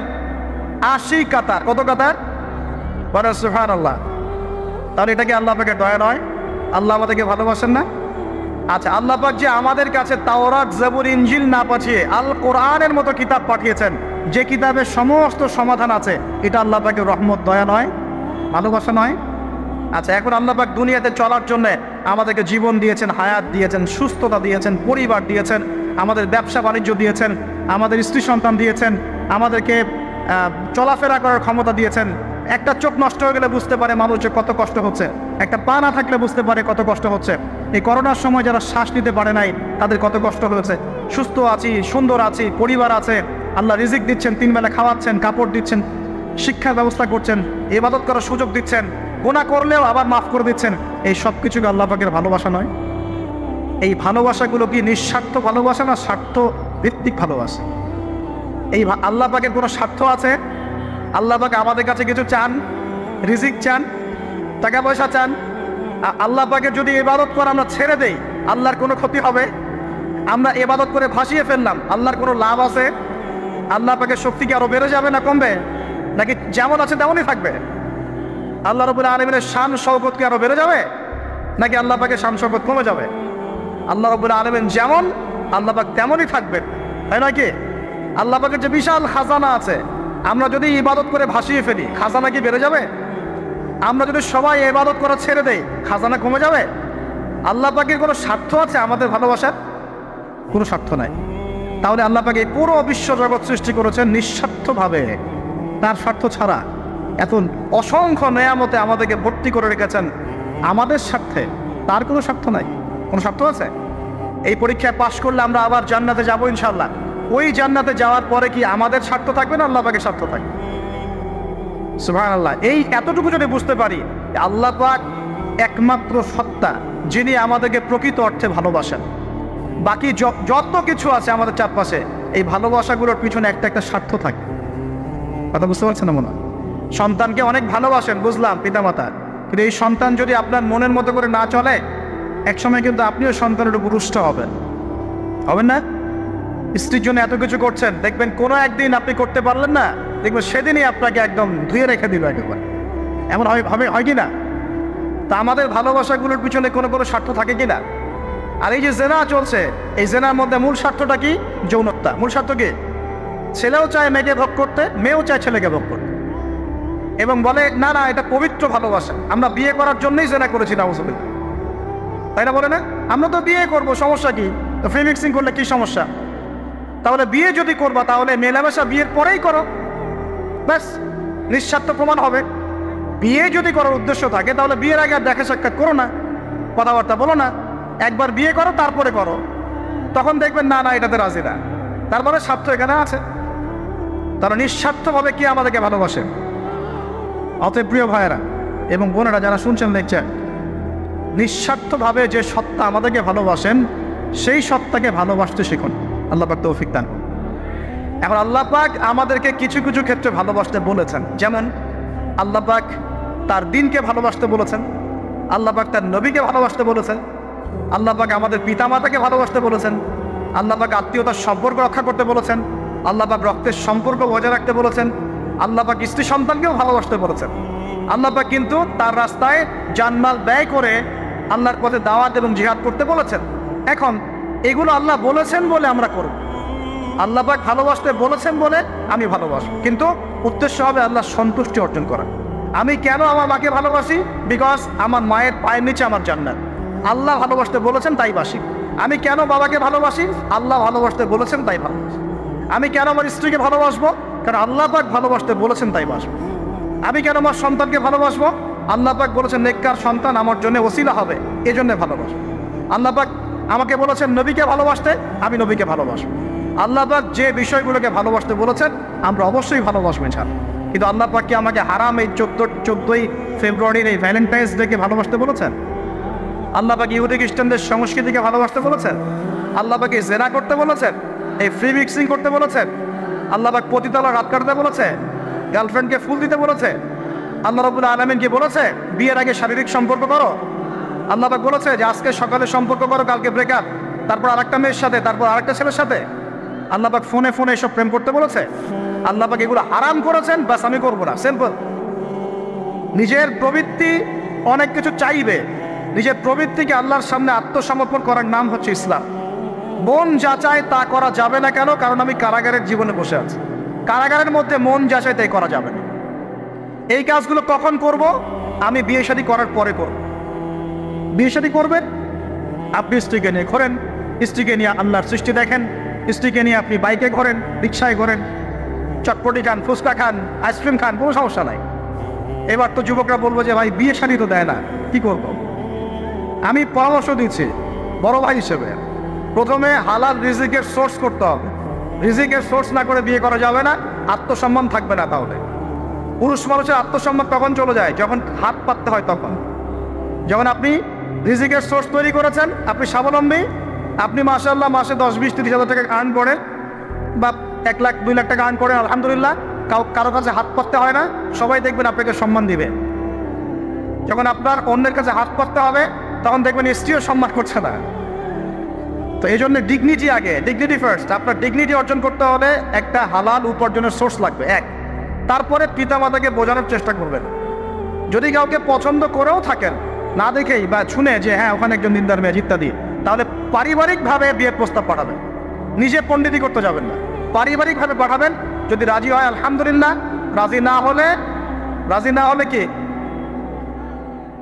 80 কাতার। কত কাতার? বলেন সুবহানাল্লাহ। তাহলে এটা কি আল্লাহ পাকের দয়া নয়? আল্লাহ আমাদেরকে ভালোবাসেন না? আচ্ছা, আল্লাহ পাক যে আমাদের কাছে তাওরাত, জবুর, ইনজিল না পাঠিয়ে আল কোরআনের মতো কিতাব পাঠিয়েছেন, যে কিতাবের সমস্ত সমাধান আছে, এটা আল্লাহ পাকের রহমত, দয়া নয়, ভালোবাসা নয়? আচ্ছা, এখন আল্লাহ পাক দুনিয়াতে চলার জন্য আমাদেরকে জীবন দিয়েছেন, হায়াত দিয়েছেন, সুস্থতা দিয়েছেন, পরিবার দিয়েছেন, আমাদের ব্যবসা বাণিজ্য দিয়েছেন, আমাদের স্ত্রী সন্তান দিয়েছেন, আমাদেরকে চলাফেরা করার ক্ষমতা দিয়েছেন। একটা চোখ নষ্ট হয়ে গেলে বুঝতে পারে মানুষ যে কত কষ্ট হচ্ছে, একটা পা না থাকলে বুঝতে পারে কত কষ্ট হচ্ছে। এই করোনার সময় যারা শ্বাস নিতে পারে নাই, তাদের কত কষ্ট হয়েছে। সুস্থ আছি, সুন্দর আছি, পরিবার আছে, আল্লাহ রিজিক দিচ্ছেন, 3 বেলা খাওয়াচ্ছেন, কাপড় দিচ্ছেন, শিক্ষার ব্যবস্থা করছেন, ইবাদত করার সুযোগ দিচ্ছেন, গুনাহ করলেও আবার মাফ করে দিচ্ছেন, এই সব কিছুকে আল্লাহ পাকের ভালোবাসা নয়? এই ভালোবাসাগুলো কি নিঃস্বার্থ ভালোবাসা না স্বার্থ ভিত্তিক ভালোবাসা? এই আল্লাহ পাকের কোনো স্বার্থ আছে? আল্লাহ পাক আমাদের কাছে কিছু চান? রিজিক চান? টাকা পয়সা চান? আল্লাহ পাকের যদি ইবাদত করে আমরা ছেড়ে দেই, আল্লাহর কোনো ক্ষতি হবে? আমরা ইবাদত করে ভাসিয়ে ফেললাম, আল্লাহর কোনো লাভ আছে? আল্লাহ পাকের শক্তি কি আরো বেড়ে যাবে না কমবে? নাকি যেমন আছে তেমনই থাকবে? আল্লাহ রাব্বুল আলামিনের শান শওকত কি আরো বেড়ে যাবে, নাকি আল্লাহ পাকের শান শওকত কমে যাবে? আল্লাহ রাব্বুল আলামিন যেমন, আল্লাহ পাক তেমনই থাকবেন, তাই নয় কি? আল্লাহ পাকের যে বিশাল খাজানা আছে, আমরা যদি ইবাদত করে ভাসিয়ে ফেলি, খাজানা কি বেড়ে যাবে? আমরা যদি সবাই ইবাদত করা ছেড়ে দেই, খাজানা কমে যাবে? আল্লাহ পাকের কোনো স্বার্থ আছে আমাদের ভালোবাসার? কোনো স্বার্থ নাই। তাহলে আল্লাহ পাক এই পুরো বিশ্ব জগৎ সৃষ্টি করেছেন নিঃস্বার্থভাবে, তার স্বার্থ ছাড়া। এত অসংখ্য নেয়ামতে আমাদেরকে ভর্তি করে রেখেছেন আমাদের স্বার্থে, তার কোনো স্বার্থ নাই। কোনো স্বার্থ আছে? এই পরীক্ষায় পাশ করলে আমরা আবার জান্নাতে যাবো ইনশাআল্লাহ। ওই জান্নাতে যাওয়ার পরে কি আমাদের স্বার্থ থাকবে না আল্লাহ পাকের স্বার্থ থাকবে? সুবহানাল্লাহ। এই এতটুকু যদি বুঝতে পারি, আল্লাহ পাক একমাত্র সত্তা যিনি আমাদেরকে প্রকৃত অর্থে ভালোবাসেন। বাকি যত কিছু আছে আমাদের চারপাশে, এই ভালোবাসাগুলোর পিছনে একটা একটা স্বার্থ থাকে। কথা বুঝতে পারছেন না? মনে হয় সন্তানকে অনেক ভালোবাসেন, বুঝলাম, পিতামাতা, কিন্তু এই সন্তান যদি আপনার মনের মতো করে না চলে, একসময় কিন্তু আপনিও সন্তানের উপর রুষ্ট হবেন না? স্ত্রীর জন্য এত কিছু করছেন, দেখবেন কোনো একদিন আপনি করতে পারলেন না, দেখবেন সেদিনই আপনাকে একদম ধুয়ে রেখে দিল একেবারে। এমন হয় কি না? তা আমাদের ভালোবাসাগুলোর পিছনে কোনো স্বার্থ থাকে কি না? আর এই যে জেনা চলছে, এই জেনার মধ্যে মূল স্বার্থটা কি? যৌনতা। মূল স্বার্থ কি? ছেলেও চায় মেয়েকে ভোগ করতে, মেয়েও চায় ছেলেকে ভোগ করতে, এবং বলে না না এটা পবিত্র ভালোবাসা, আমরা বিয়ে করার জন্যই জেনা করেছি, নাউজুবিল্লাহ, তাই না? বলে না, আমরা তো বিয়ে করবো, সমস্যা কি? তো ফ্রি মিক্সিং করলে কি সমস্যা? তাহলে বিয়ে যদি করবা, তাহলে মেলামেশা বিয়ের পরেই করো, ব্যাস, নিঃস্বার্থ প্রমাণ হবে। বিয়ে যদি করার উদ্দেশ্য থাকে, তাহলে বিয়ের আগে আর দেখা সাক্ষাৎ করো না, কথাবার্তা বলো না, একবার বিয়ে করো তারপরে করো, তখন দেখবেন না না এটাতে রাজি না। তারপরে স্বার্থ এখানে আছে। তারা নিঃস্বার্থভাবে কি আমাদেরকে ভালোবাসে। অতএব প্রিয় ভাইয়েরা এবং বোনেরা যারা শুনছেন লেকচার, নিঃস্বার্থভাবে যে সত্তা আমাদেরকে ভালোবাসেন, সেই সত্তাকে ভালোবাসতে শিখুন। আল্লাহ পাক তৌফিক দান করুন। এখন আল্লাহ পাক আমাদেরকে কিছু কিছু ক্ষেত্রে ভালোবাসতে বলেছেন, যেমন আল্লাহ পাক তার দ্বীনকে ভালোবাসতে বলেছেন, আল্লাহ পাক তার নবীকে ভালোবাসতে বলেছেন, আল্লাহ পাক আমাদের পিতামাতাকে ভালোবাসতে বলেছেন, আল্লাহ পাক আত্মীয়তার সম্পর্ক রক্ষা করতে বলেছেন, আল্লাহ পাক রক্তের সম্পর্ক বজায় রাখতে বলেছেন, আল্লাহ পাক স্ত্রী সন্তানকেও ভালোবাসতে বলেছেন। আল্লাহ পাক কিন্তু তার রাস্তায় জানমাল ব্যয় করে আল্লাহর পথে দাওয়াত এবং জিহাদ করতে বলেছেন। এখন এগুলো আল্লাহ বলেছেন বলে আমরা করব, আল্লাহ পাক ভালোবাসতে বলেছেন বলে আমি ভালোবাসবো, কিন্তু উদ্দেশ্য হবে আল্লাহর সন্তুষ্টি অর্জন করা। আমি কেন আমার মাকে ভালোবাসি? বিকজ আমার মায়ের পায়ের নিচে আমার জান্নাত, আল্লাহ ভালোবাসতে বলেছেন তাই বাসি। আমি কেন বাবাকে ভালোবাসি? আল্লাহ ভালোবাসতে বলেছেন তাই ভালোবাসি। আমি কেন আমার স্ত্রীকে ভালোবাসবো? কারণ আল্লাহ পাক ভালোবাসতে বলেছেন তাই বাসবো। আমি কেন আমার সন্তানকে ভালোবাসবো? আল্লাহ পাক বলেছেন নেককার সন্তান আমার জন্য ওসিলা হবে, এজন্য ভালোবাসবো। আল্লাহ পাক আমাকে বলেছেন নবীকে ভালোবাসতে, আমি নবীকে ভালোবাসবো। আল্লাহ পাক যে বিষয়গুলোকে ভালোবাসতে বলেছেন আমরা অবশ্যই ভালোবাসবেন ছাড়। কিন্তু আল্লাহ পাক কি আমাকে হারাম এই 14ই ফেব্রুয়ারির এই ভ্যালেন্টাইন্স ডেকে ভালোবাসতে বলেছেন? আল্লাহ পাক ইহুদি খ্রিস্টানদের সংস্কৃতিকে ভালোবাসতে বলেছেন? আল্লাহ পাক জেনা করতে বলেছেন? এই ফ্রি মিক্সিং করতে বলেছেন? আল্লাহ পাক পতিতালয় রাত কাটাতে বলেছে? গার্লফ্রেন্ডকে ফুল দিতে বলেছে? আল্লাহ রাব্বুল আলামিন কি বলেছে বিয়ের আগে শারীরিক সম্পর্ক করো? আল্লাহ পাক বলেছে যে আজকে সকালে সম্পর্ক করো, কালকে ব্রেকআপ, তারপর আরেকটা মেয়ের সাথে, তারপর আরেকটা ছেলের সাথে? আল্লাহ পাক ফোনে এসব প্রেম করতে বলেছে? আল্লাহ পাক এগুলো হারাম করেছেন, বাস আমি করবো না, সিম্পল। নিজের প্রবৃত্তি অনেক কিছু চাইবে, নিজের প্রবৃত্তিকে আল্লাহর সামনে আত্মসমর্পণ করার নাম হচ্ছে ইসলাম। মন যাচাই তা করা যাবে না। কেন? কারণ আমি কারাগারের জীবনে বসে আছি, কারাগারের মধ্যে মন যাচাই তাই করা যাবে না। এই কাজগুলো কখন করব? আমি বিয়ে শাদী করার পরে করব। বিয়ে শাদী করবেন, আপনি স্ত্রীকে নিয়ে ঘোরেন, স্ত্রীকে নিয়ে আল্লাহর সৃষ্টি দেখেন, স্ত্রীকে নিয়ে আপনি বাইকে ঘোরেন, রিক্সায় ঘোরেন, চটপটি খান, ফুচকা খান, আইসক্রিম খান, কোনো সমস্যা নাই। এবার তো যুবকরা বলবো যে ভাই বিয়ে শাদী তো দেয় না, কি করব? আমি পরামর্শ দিচ্ছি বড় ভাই হিসেবে, প্রথমে হালাল রিজিকের সোর্স করতে হবে। রিজিকের সোর্স না করে বিয়ে করা যাবে না, আত্মসম্মান থাকবে না। তাহলে পুরুষ মানুষের আত্মসম্মান তখন চলে যায় যখন হাত পাততে হয়, তখন যখন আপনি রিজিকের সোর্স তৈরি করেছেন, আপনি স্বাবলম্বী, আপনি মাশাআল্লাহ মাসে 10-20-30 হাজার টাকা আর্ন করেন বা 1 লাখ 2 লাখ টাকা আর্ন করেন, আলহামদুলিল্লাহ, কারো কাছে হাত পাততে হয় না, সবাই দেখবেন আপনাকে সম্মান দিবে। যখন আপনার অন্যের কাছে হাত পাততে হবে তখন দেখবেন স্ত্রীও সম্মান করছে না। তো এই জন্য ডিগনিটি আগে, ডিগনিটি ফার্স্ট। আপনার ডিগনিটি অর্জন করতে হলে একটা হালাল উপার্জনের সোর্স লাগবে, এক। তারপরে পিতামাতাকে বোঝানোর চেষ্টা করবেন। যদি কাউকে পছন্দ করেও থাকেন না দেখেই বা শুনে যে হ্যাঁ ওখানে একজন দিনদার মেয়ে ইত্যাদি, তাহলে পারিবারিকভাবে বিয়ের প্রস্তাব পাঠাবেন, নিজে পণ্ডিতি করতে যাবেন না, পারিবারিকভাবে পাঠাবেন। যদি রাজি হয় আলহামদুলিল্লাহ, রাজি না হলে কি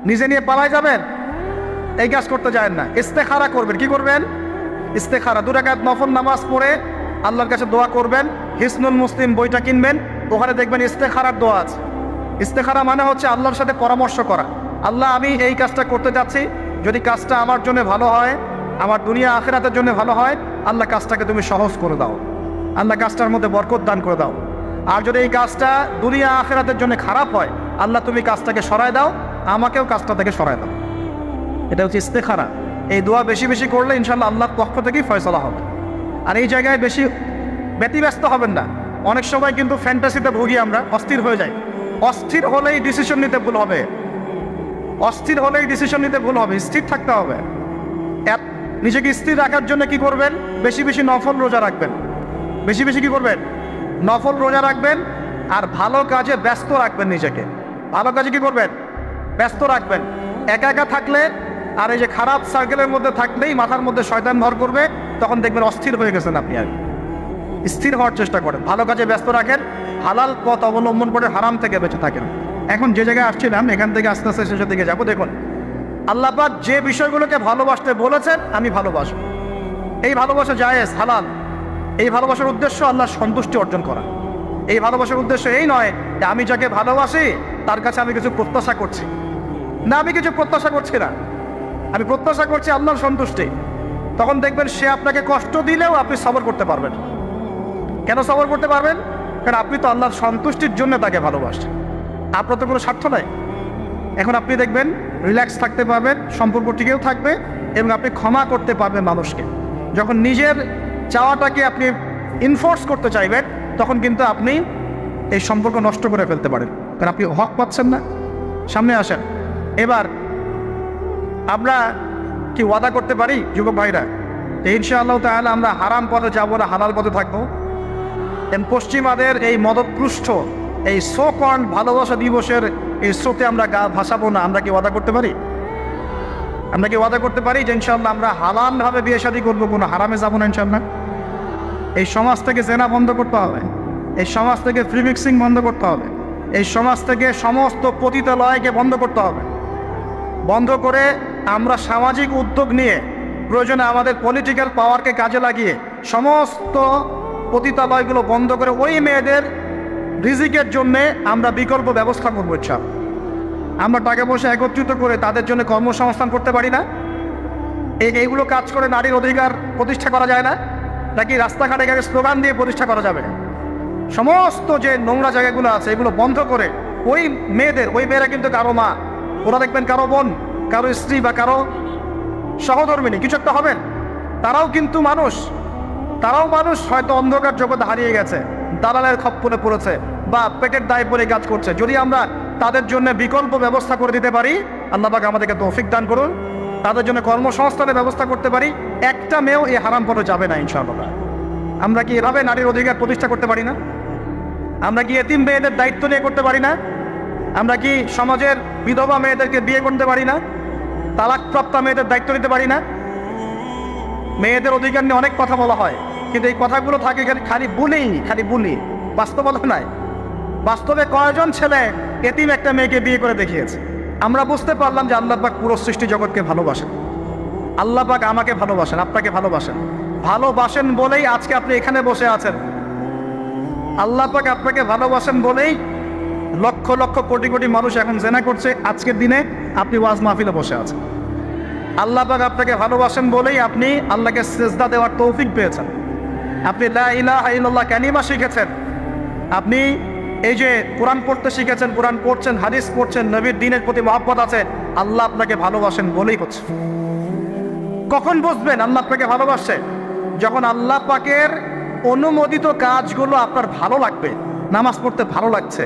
নিজে নিয়ে পালাই যাবেন? এই কাজ করতে যাবেন না। ইস্তেখারা করবেন। কি করবেন? ইস্তেখারা। 2 রাকাত নফল নামাজ পড়ে আল্লাহর কাছে দোয়া করবেন। হিসনুল মুসলিম বইটা কিনবেন, ওখানে দেখবেন ইস্তেখারার দোয়া আছে। ইস্তেখারা মানে হচ্ছে আল্লাহর সাথে পরামর্শ করা। আল্লাহ, আমি এই কাজটা করতে যাচ্ছি, যদি কাজটা আমার জন্য ভালো হয়, আমার দুনিয়া আখিরাতের জন্য ভালো হয়, আল্লাহ কাজটাকে তুমি সহজ করে দাও, আল্লাহ কাজটার মধ্যে বরকত দান করে দাও। আর যদি এই কাজটা দুনিয়া আখিরাতের জন্য খারাপ হয়, আল্লাহ তুমি কাজটাকে সরায় দাও, আমাকেও কাজটা থেকে সরায় দাও। এটা হচ্ছে ইস্তেখারা। এই দোয়া বেশি বেশি করলে ইনশাআল্লাহ আল্লাহর পক্ষ থেকেই ফয়সালা হবে। আর এই জায়গায় বেশি ব্যতিব্যস্ত হবেন না। অনেক সময় কিন্তু ফ্যান্টাসিতে ভুগি আমরা, অস্থির হয়ে যাই। অস্থির হলেই ডিসিশন নিতে ভুল হবে, অস্থির হলেই ডিসিশন নিতে ভুল হবে। স্থির থাকতে হবে। নিজেকে স্থির রাখার জন্য কি করবেন? বেশি বেশি নফল রোজা রাখবেন। বেশি বেশি কি করবেন? নফল রোজা রাখবেন। আর ভালো কাজে ব্যস্ত রাখবেন নিজেকে। ভালো কাজে কি করবেন? ব্যস্ত রাখবেন। একা একা থাকলে আর এই যে খারাপ সার্কেলের মধ্যে থাকলেই মাথার মধ্যে শয়তান ভর করবে, তখন দেখবেন অস্থির হয়ে গেছেন আপনি। আর স্থির হওয়ার চেষ্টা করেন, ভালো কাজে ব্যস্ত রাখেন, হালাল পথ অবলম্বন করে হারাম থেকে বেঁচে থাকেন। এখন যে জায়গায় আসছিলাম, এখান থেকে আস্তে আস্তে শেষের দিকে যাবো। দেখুন, আল্লাহ পাক যে বিষয়গুলোকে ভালোবাসতে বলেছেন, আমি ভালোবাসব, এই ভালোবাসা জায়েজ, হালাল। এই ভালোবাসার উদ্দেশ্য আল্লাহর সন্তুষ্টি অর্জন করা। এই ভালোবাসার উদ্দেশ্য এই নয় যে আমি যাকে ভালোবাসি তার কাছে আমি কিছু প্রত্যাশা করছি। না, আমি কিছু প্রত্যাশা করছি না, আমি প্রত্যাশা করছি আল্লাহর সন্তুষ্টি। তখন দেখবেন সে আপনাকে কষ্ট দিলেও আপনি সবর করতে পারবেন। কেন সবর করতে পারবেন? কারণ আপনি তো আল্লাহর সন্তুষ্টির জন্য তাকে ভালোবাসেন, আপনার তো কোনো স্বার্থ নাই। এখন আপনি দেখবেন রিল্যাক্স থাকতে পারবেন, সম্পর্ক টিকেও থাকবে, এবং আপনি ক্ষমা করতে পারবেন মানুষকে। যখন নিজের চাওয়াটাকে আপনি ইনফোর্স করতে চাইবেন, তখন কিন্তু আপনি এই সম্পর্ক নষ্ট করে ফেলতে পারেন, কারণ আপনি হক পাচ্ছেন না। সামনে আসেন। এবার আমরা কি ওয়াদা করতে পারি যুবক ভাইরা, ইনশাআল্লাহ তাআলা আমরা হারাম পথে যাবো না, হালাল পথে থাকবো। পশ্চিমাদের এই মদতপুষ্ট এই সোকন ভালোবাসা দিবসের এই স্রোতে আমরা গা ভাসাবো না। আমরা কি ওয়াদা করতে পারি? আমরা কি ওয়াদা করতে পারি যে ইনশাআল্লাহ আমরা হালালভাবে বিয়ে শাদী করবো, কোনো হারামে যাবো না ইনশাআল্লাহ? এই সমাজ থেকে জেনা বন্ধ করতে হবে, এই সমাজ থেকে ফ্রি মিক্সিং বন্ধ করতে হবে, এই সমাজ থেকে সমস্ত পতিতালয়কে বন্ধ করতে হবে। বন্ধ করে আমরা সামাজিক উদ্যোগ নিয়ে, প্রয়োজনে আমাদের পলিটিক্যাল পাওয়ারকে কাজে লাগিয়ে সমস্ত পতিতালয়গুলো বন্ধ করে ওই মেয়েদের রিজিকের জন্যে আমরা বিকল্প ব্যবস্থা করবো। ইচ্ছা আমরা টাকা পয়সা একত্রিত করে তাদের জন্য কর্মসংস্থান করতে পারি না? এইগুলো কাজ করে নারীর অধিকার প্রতিষ্ঠা করা যায় না? নাকি রাস্তাঘাটে গেলে স্লোগান দিয়ে প্রতিষ্ঠা করা যাবে? সমস্ত যে নোংরা জায়গাগুলো আছে এগুলো বন্ধ করে ওই মেয়েরা কিন্তু কারো মা, ওরা দেখবেন কারো বোন, কারো স্ত্রী বা কারো সহধর্মিনী, কিছু একটা হবেন। তারাও কিন্তু মানুষ, হয়তো অন্ধকার জগতে হারিয়ে গেছে, দালালের খপ্পরে পড়েছে বা পেটের দায় পরে কাজ করছে। যদি আমরা তাদের জন্য বিকল্প ব্যবস্থা করে দিতে পারি, আল্লাহ পাক আমাদেরকে তৌফিক দান করুন, তাদের জন্য কর্মসংস্থানের ব্যবস্থা করতে পারি, একটা মেয়েও এই হারাম পথে যাবে না ইনশাআল্লাহ। আমরা কি এভাবে নারীর অধিকার প্রতিষ্ঠা করতে পারি না? আমরা কি এতিম মেয়েদের দায়িত্ব নিয়ে করতে পারি না? আমরা কি সমাজের বিধবা মেয়েদেরকে বিয়ে করতে পারি না? তালাকপ্রাপ্ত মেয়েদের দায়িত্ব নিতে পারি না? মেয়েদের অধিকার নিয়ে অনেক কথা বলা হয়, কিন্তু এই কথাগুলো থাকে খালি বুলি, বাস্তবতা নাই। বাস্তবে কয়জন ছেলে এতিম একটা মেয়েকে বিয়ে করে দেখিয়েছে? আমরা বুঝতে পারলাম যে আল্লাহ পাক পুরো সৃষ্টি জগৎকে ভালোবাসেন। আল্লাহ পাক আমাকে ভালোবাসেন, আপনাকে ভালোবাসেন বলেই আজকে আপনি এখানে বসে আছেন। আল্লাহ পাক আপনাকে ভালোবাসেন বলেই লক্ষ লক্ষ কোটি কোটি মানুষ এখন জেনা করছে, আজকের দিনে আপনি ওয়াজ মাহফিলে বসে আছেন। আল্লাহ পাক আপনাকে ভালোবাসেন বলেই আপনি আল্লাহকে সিজদা দেওয়ার তৌফিক পেয়েছেন। আপনি লা ইলাহা ইল্লাল্লাহ কালিমা শিখেছেন, আপনি এই যে কোরআন পড়তে শিখেছেন, কোরআন পড়ছেন, হাদিস পড়ছেন, নবীর দ্বীনের প্রতি মহব্বত আছে, আল্লাহ আপনাকে ভালোবাসেন বলেই হচ্ছে। কখন বুঝবেন আল্লাহ আপনাকে ভালোবাসে? যখন আল্লাহ পাকের অনুমোদিত কাজগুলো আপনার ভালো লাগবে। নামাজ পড়তে ভালো লাগছে,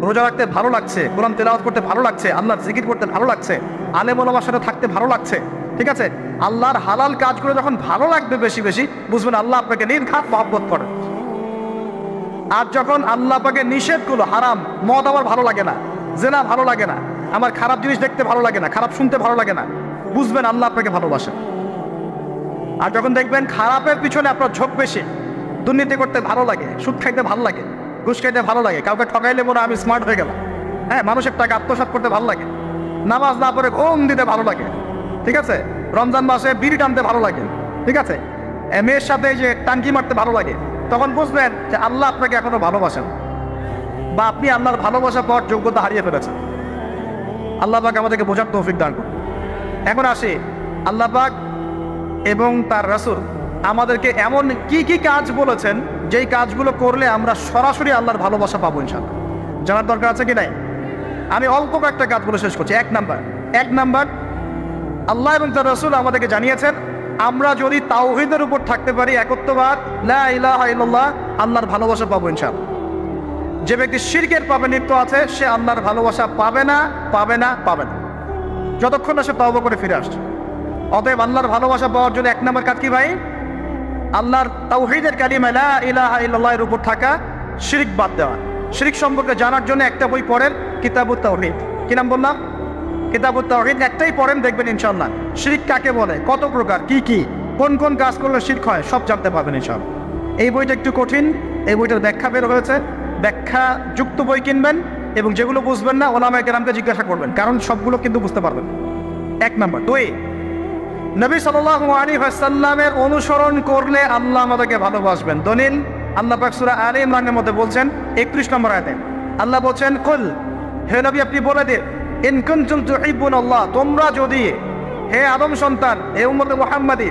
রোজা রাখতে ভালো লাগছে, কোরআন তেলাওয়াত করতে ভালো লাগছে, আল্লাহর জিকির করতে ভালো লাগছে, আলেম ওলামার সাথে থাকতে ভালো লাগছে, ঠিক আছে? আল্লাহর হালাল কাজগুলো যখন ভালো লাগবে বেশি বেশি, বুঝবেন আল্লাহ আপনাকে নির্ঘাত মহব্বত করে। আর যখন আল্লাহ পাকের নিষেধগুলো, হারাম, মদ আমার ভালো লাগে না, জেনা ভালো লাগে না, আমার খারাপ জিনিস দেখতে ভালো লাগে না, খারাপ শুনতে ভালো লাগে না, বুঝবেন আল্লাহ আপনাকে ভালোবাসেন। আর যখন দেখবেন খারাপের পিছনে আপনার ঝোঁক বেশি, দুর্নীতি করতে ভালো লাগে, সুদ খাইতে ভালো লাগে, ঘুষ খাইতে ভালো লাগে, কাউকে ঠকাইলে মনে আমি স্মার্ট হয়ে গেলাম, হ্যাঁ, মানুষের টাকা আত্মসাৎ করতে ভালো লাগে, নামাজ না পড়ে ঘুম দিতে ভালো লাগে, ঠিক আছে, রমজান মাসে বিড়ি টানতে ভালো লাগে, ঠিক আছে, মেয়ের সাথে যে টাঙ্কি মারতে ভালো লাগে, তখন বুঝবেন যে আল্লাহ আপনাকে এখনো ভালোবাসেন, বা আপনি আল্লাহর ভালোবাসা পাওয়ার যোগ্যতা হারিয়ে ফেলেছেন। আল্লাহ পাক আমাদেরকে বোঝার তৌফিক দান করুন। এখন আসি, আল্লাহ পাক এবং তার রাসূল আমাদেরকে এমন কি কি কাজ বলেছেন যেই কাজগুলো করলে আমরা সরাসরি আল্লাহর ভালোবাসা পাবো ইনশাআল্লাহ। জানার দরকার আছে কি নাই? আমি অল্প কয়েকটা কাজ বলে শেষ করছি। এক নাম্বার, আল্লাহ এবং তার রাসূল আমাদেরকে জানিয়েছেন আমরা যদি তাওহীদের উপর থাকতে পারি, একত্ববাদ, লা ইলাহা ইল্লাল্লাহ, আল্লাহর ভালোবাসা পাবো ইনশাআল্লাহ। যে ব্যক্তি শিরকের পাপে লিপ্ত আছে সে আল্লাহর ভালোবাসা পাবে না, যতক্ষণ না সে তওবা করে ফিরে আসছে। অতএব আল্লাহর ভালোবাসা পাওয়ার জন্য এক নম্বর কাজ কি ভাই? আল্লাহর তাওহীদের কালিমা লা ইলাহা ইল্লাল্লাহ এর উপর থাকা, শিরক বাদ দেওয়া। শিরক সম্পর্কে জানার জন্য একটা বই পড়েন, কিতাবুত তাওহীদ। কি নাম বললাম? কিতাবুত তাওহীদ। একটাই পড়েন, দেখবেন ইনশাআল্লাহ শিরক কাকে বলে, কত প্রকার, কি কোন কোন কাজ করলে শিরক হয় সব জানতে পারবেন ইনশাআল্লাহ। এই বইটা একটু কঠিন, এই বইটার ব্যাখ্যা বের হয়েছে, ব্যাখ্যা যুক্ত বই কিনবেন এবং যেগুলো বুঝবেন না ওলামায়ে কেরামকে জিজ্ঞাসা করবেন, কারণ সবগুলো কিন্তু বুঝতে পারবেন। এক নাম্বার। দুই, নবী সাল্লাল্লাহু আলাইহি ওয়াসাল্লামের অনুসরণ করলে আল্লাহ আমাদেরকে ভালোবাসবেন। দলিল, আল্লাহ পাক সূরা আলে ইমরানের মধ্যে বলছেন 31 নম্বর আয়াতে আল্লাহ বলছেন, কুল, হে নবী আপনি বলে দিন, ইন কুনতুম তুহিব্বুনাল্লাহ, তোমরা যদি, হে আদম সন্তান, হে উম্মতে মুহাম্মাদী,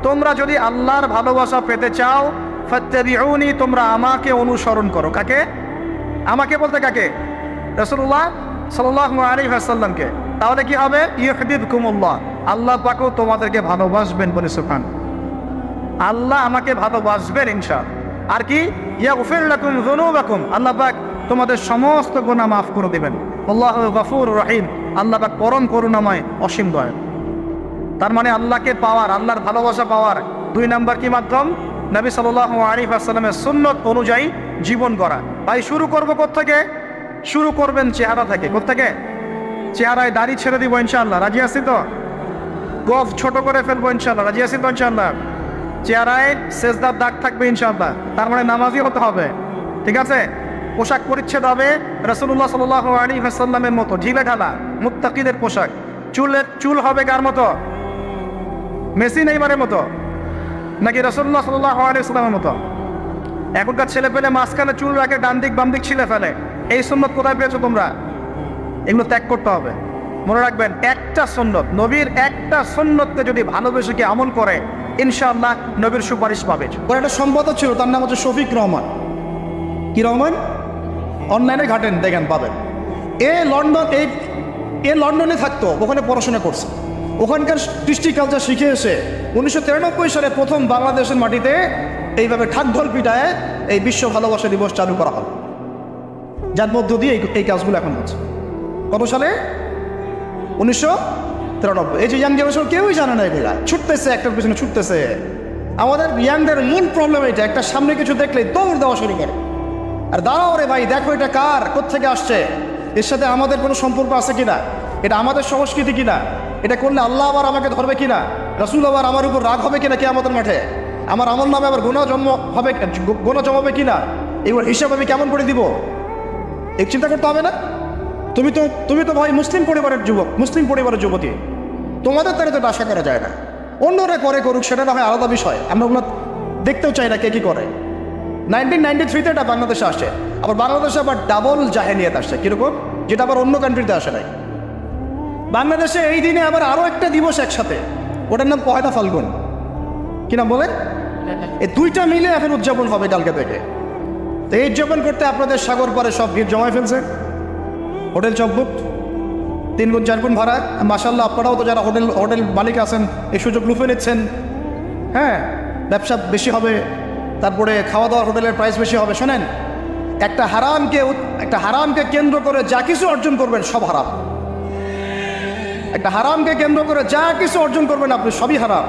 তোমরা যদি আল্লাহর ভালোবাসা পেতে চাও, ফাত্তাবিউনি, তোমরা আমাকে অনুসরণ করো। কাকে? আমাকে বলতে কাকে? রাসূলুল্লাহ সাল্লাল্লাহু আলাইহি ওয়াসাল্লামকে। তাহলে কি হবে? ইউহিব্বুকুমুল্লাহ, আল্লাহ পাকও তোমাদেরকে ভালোবাসবেন। বলে সুবহান, আল্লাহ আমাকে ভালোবাসবেন ইনশাআল্লাহ। আর কি? ইয়াগফির লাকুম যুনুবাকুম, আল্লাহ পাক তোমাদের সমস্ত গুনাহ মাফ করে দিবেন। আল্লাহু গফুরুর রহিম, আল্লাহ পাক পরম করুণাময়, অসীম দয়ালু। তার মানে আল্লাহকে পাওয়ার, আল্লাহর ভালোবাসা পাওয়ার দুই নাম্বার কি মাধ্যম? নবী সাল্লাল্লাহু আলাইহি ওয়াসাল্লামের সুন্নত অনুযায়ী জীবন গড়া। ভাই শুরু করবো কোত্থেকে? শুরু করবেন চেহারা থেকে। কোত্থেকে? চেহারায় দাড়ি ছেড়ে দিব ইনশাআল্লাহ, রাজি আছি তো? গফ ছোট করে ফেলবো ইনশাআল্লাহ, রাজি আছি তো ইনশাআল্লাহ? চেহারায় সেজদার দাগ থাকবে ইনশাআল্লাহ, তার মানে নামাজি হতে হবে, ঠিক আছে? পোশাক পরিচ্ছেদ হবে রাসূলুল্লাহ সাল্লাল্লাহু আলাইহি ওয়াসাল্লামের মতো, ঢিলে ঢালা মুত্তাকিদের পোশাক। চুল হবে কার মতো? মেসি নেইমারের মতো নাকি রাসূলুল্লাহ সাল্লাল্লাহু আলাইহি ওয়াসাল্লামের মতো? এখনকার ছেলে পেলে মাঝখানে চুল রাখে, ডান দিক বাম দিক ছিলে ফেলে। এই সুন্নত কোথায় পেয়েছো তোমরা? এগুলো ত্যাগ করতে হবে। মনে রাখবেন, একটা সুন্নত, নবীর একটা সুন্নতকে যদি ভালোবেসে কি আমল করে, ইনশাআল্লাহ নবীর সুপারিশ পাবে। ওর একটা সম্পাদক ছিল, তার নাম হচ্ছে শফিক রহমান। কি রহমান? অনলাইনে ঘাটেন, দেখেন পাবেন। এ লন্ডনে থাকতো, ওখানে পড়াশোনা করছে, ওখানকার কৃষ্টি কালচার শিখে এসে 1993 সালে প্রথম বাংলাদেশের মাটিতে এইভাবে ঢাকঢোল পিটায় এই বিশ্ব ভালোবাসা দিবস চালু করা হলো, যার মধ্য দিয়ে এই কাজগুলো এখন হচ্ছে। কত সালে? 1993। এই যে ইয়াং জেনারেশন কেউই জানে না, এগুলা ছুটতেছে, একটার পিছনে ছুটতেছে। আমাদের ইয়াংদের মূল প্রবলেম এটা, একটা সামনে কিছু দেখলে দৌড় দেওয়া শুরু করে। আর দাঁড়াও রে ভাই, দেখো এটা কার, কোত্থেকে আসছে, এর সাথে আমাদের কোনো সম্পর্ক আছে কিনা, এটা আমাদের সংস্কৃতি কিনা, এটা করলে আল্লাহ আবার আমাকে ধরবে কিনা, রাসূল আবার আমার উপর রাগ হবে কিনা কিয়ামতের মাঠে, আমার আমল নামে আবার গুনাহ জমাবে কিনা, এগুলোর হিসাব আমি কেমন করে দিব, এই চিন্তা করতে হবে না? তুমি তো ভাই মুসলিম পরিবারের যুবক, মুসলিম পরিবারের যুবতী, তোমাদের তারা তো আশা করা যায় না। অন্যরা করে করুক, সেটা না হয় আলাদা বিষয়, আমরা ওগুলো দেখতেও চাই না কে কী করে। 1993-তে এটা বাংলাদেশে আসে, আবার বাংলাদেশে আবার ডাবল জাহেলিয়াত আসছে। কীরকম? যেটা আবার অন্য কান্ট্রিতে আসে নাই। বাংলাদেশে এই দিনে আবার আরও একটা দিবস একসাথে, ওটার নাম পহেলা ফাল্গুন। কি নাম বলেন? এই দুইটা মিলে এখন উদযাপন হবে কালকে থেকে। তো এই উদযাপন করতে আপনাদের সাগর পারে সব ভিড় জমায় ফেলছে, হোটেল সব বুক, 3 গুণ 4 গুণ ভাড়া। মাশাআল্লাহ, আপনারাও তো যারা হোটেল মালিক আছেন এই সুযোগ লুফে নিচ্ছেন। হ্যাঁ, ব্যবসা বেশি হবে, তারপরে খাওয়া দাওয়ার হোটেলের প্রাইস বেশি হবে। শোনেন, একটা হারামকে কেন্দ্র করে যা কিছু অর্জন করবেন সব হারাম। একটা হারামকে কেন্দ্র করে যা কিছু অর্জন করবেন আপনি সবই হারাম।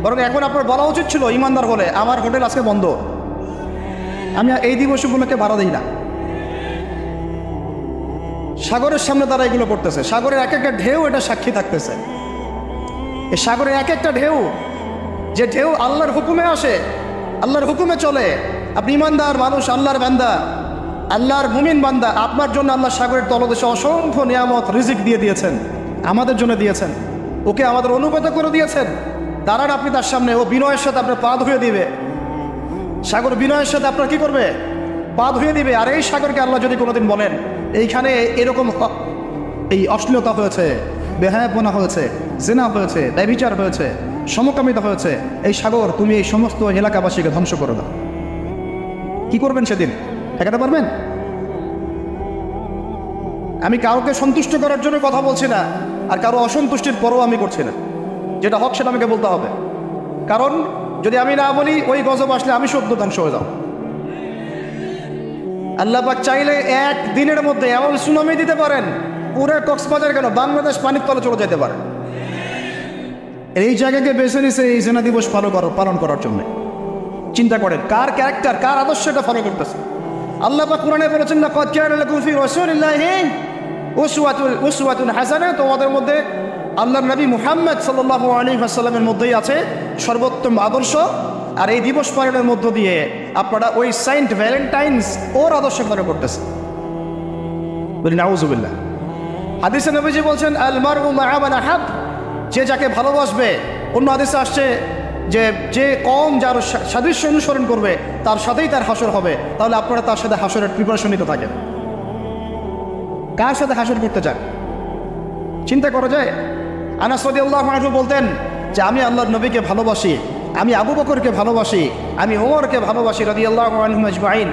বরং এখন আপনার বলা উচিত ছিল ইমানদার হলে, আমার হোটেল আজকে বন্ধ, আমি এই দিবসগুলোকে ভাড়া দিই না। সাগরের সামনে তারা এগুলো করতেছে, সাগরের এক একটা ঢেউ এটা সাক্ষী থাকতেছে। এই সাগরের এক একটা ঢেউ, যে ঢেউ আল্লাহর হুকুমে আসে, আল্লাহর হুকুমে চলে। আপনি ইমানদার মানুষ, আল্লাহর বান্দা, আল্লাহর মুমিন বান্দা, আপনার জন্য আল্লাহ সাগরের তলদেশে অসংখ্য নিয়ামত রিজিক দিয়ে দিয়েছেন, আমাদের জন্য দিয়েছেন, ওকে আমাদের অনুগত করে দিয়েছেন। দাঁড়ান আপনি তার সামনে, ও বিনয়ের সাথে আপনার পা ধুয়ে দিবে। সাগর বিনয়ের সাথে আপনার কি করবে? পা ধুয়ে দিবে। আর এই সাগরকে আল্লাহ যদি কোনোদিন বলেন এইখানে এরকম এই অশ্লীলতা হয়েছে, বেহায়াপনা হয়েছে, জেনা হয়েছে, ব্যভিচার হয়েছে, সমকামিতা হয়েছে, এই সাগর তুমি এই সমস্ত এলাকাবাসীকে ধ্বংস করে দাও, কি করবেন সেদিন? ঠেকাতে পারবেন? আমি কাউকে সন্তুষ্ট করার জন্য কথা বলছি না, আর কারো অসন্তুষ্টির পরও আমি করছি না। যেটা হক সেটা আমাকে বলতে হবে, কারণ যদি আমি না বলি ওই গজব আসলে আমি সদ্য ধ্বংস হয়ে যাও। আল্লাহ পাক চাইলে এক দিনের মধ্যে এমন সুনামি দিতে পারেন, পুরো কক্সবাজার কেন বাংলাদেশ পানির তলে চলে যেতে পারে। এই জায়গাকে বেছে নিছে এই জেনা দিবস পালন করার জন্য। চিন্তা করেন কার ক্যারেক্টার, কার আদর্শ এটা ফলো করতেছে। আল্লাহ পাক কোরআনে বলেছেন, লাকাদ কানা লাকুম ফি রাসূলিল্লাহি উসওয়াতুন হাসানাহ, তোমাদের মধ্যে আল্লাহর নবী মুহাম্মদ সাল্লাল্লাহু আলাইহি ওয়াসাল্লামের মধ্যেই আছে সর্বোত্তম আদর্শ। আর এই দিবস পালনের মধ্য দিয়ে আপনারা ওই সেন্ট ভ্যালেন্টাইন্স ওর আদর্শ ফলো করতেছে। বলি নাউযুবিল্লাহ। হাদিসে নবীজি বলছেন, আল মারউ মা'a মান আহাব, যে যাকে ভালোবাসবে। অন্য হাদিসে আসছে যে কম যার সাদৃশ্য অনুসরণ করবে তার সাথেই তার হাসর হবে। তাহলে আপনারা তার সাথে হাসরের প্রিপারেশন নিতে থাকেন। কার সাথে হাসর করতে চান চিন্তা করা যায়। আনাস রাদিয়াল্লাহু আনহু বলতেন যে আমি আল্লাহর নবীকে ভালোবাসি, আমি আবু বকরকে ভালোবাসি, আমি ওমরকে ভালোবাসি রাদিয়াল্লাহু আনহুম আজমাইন।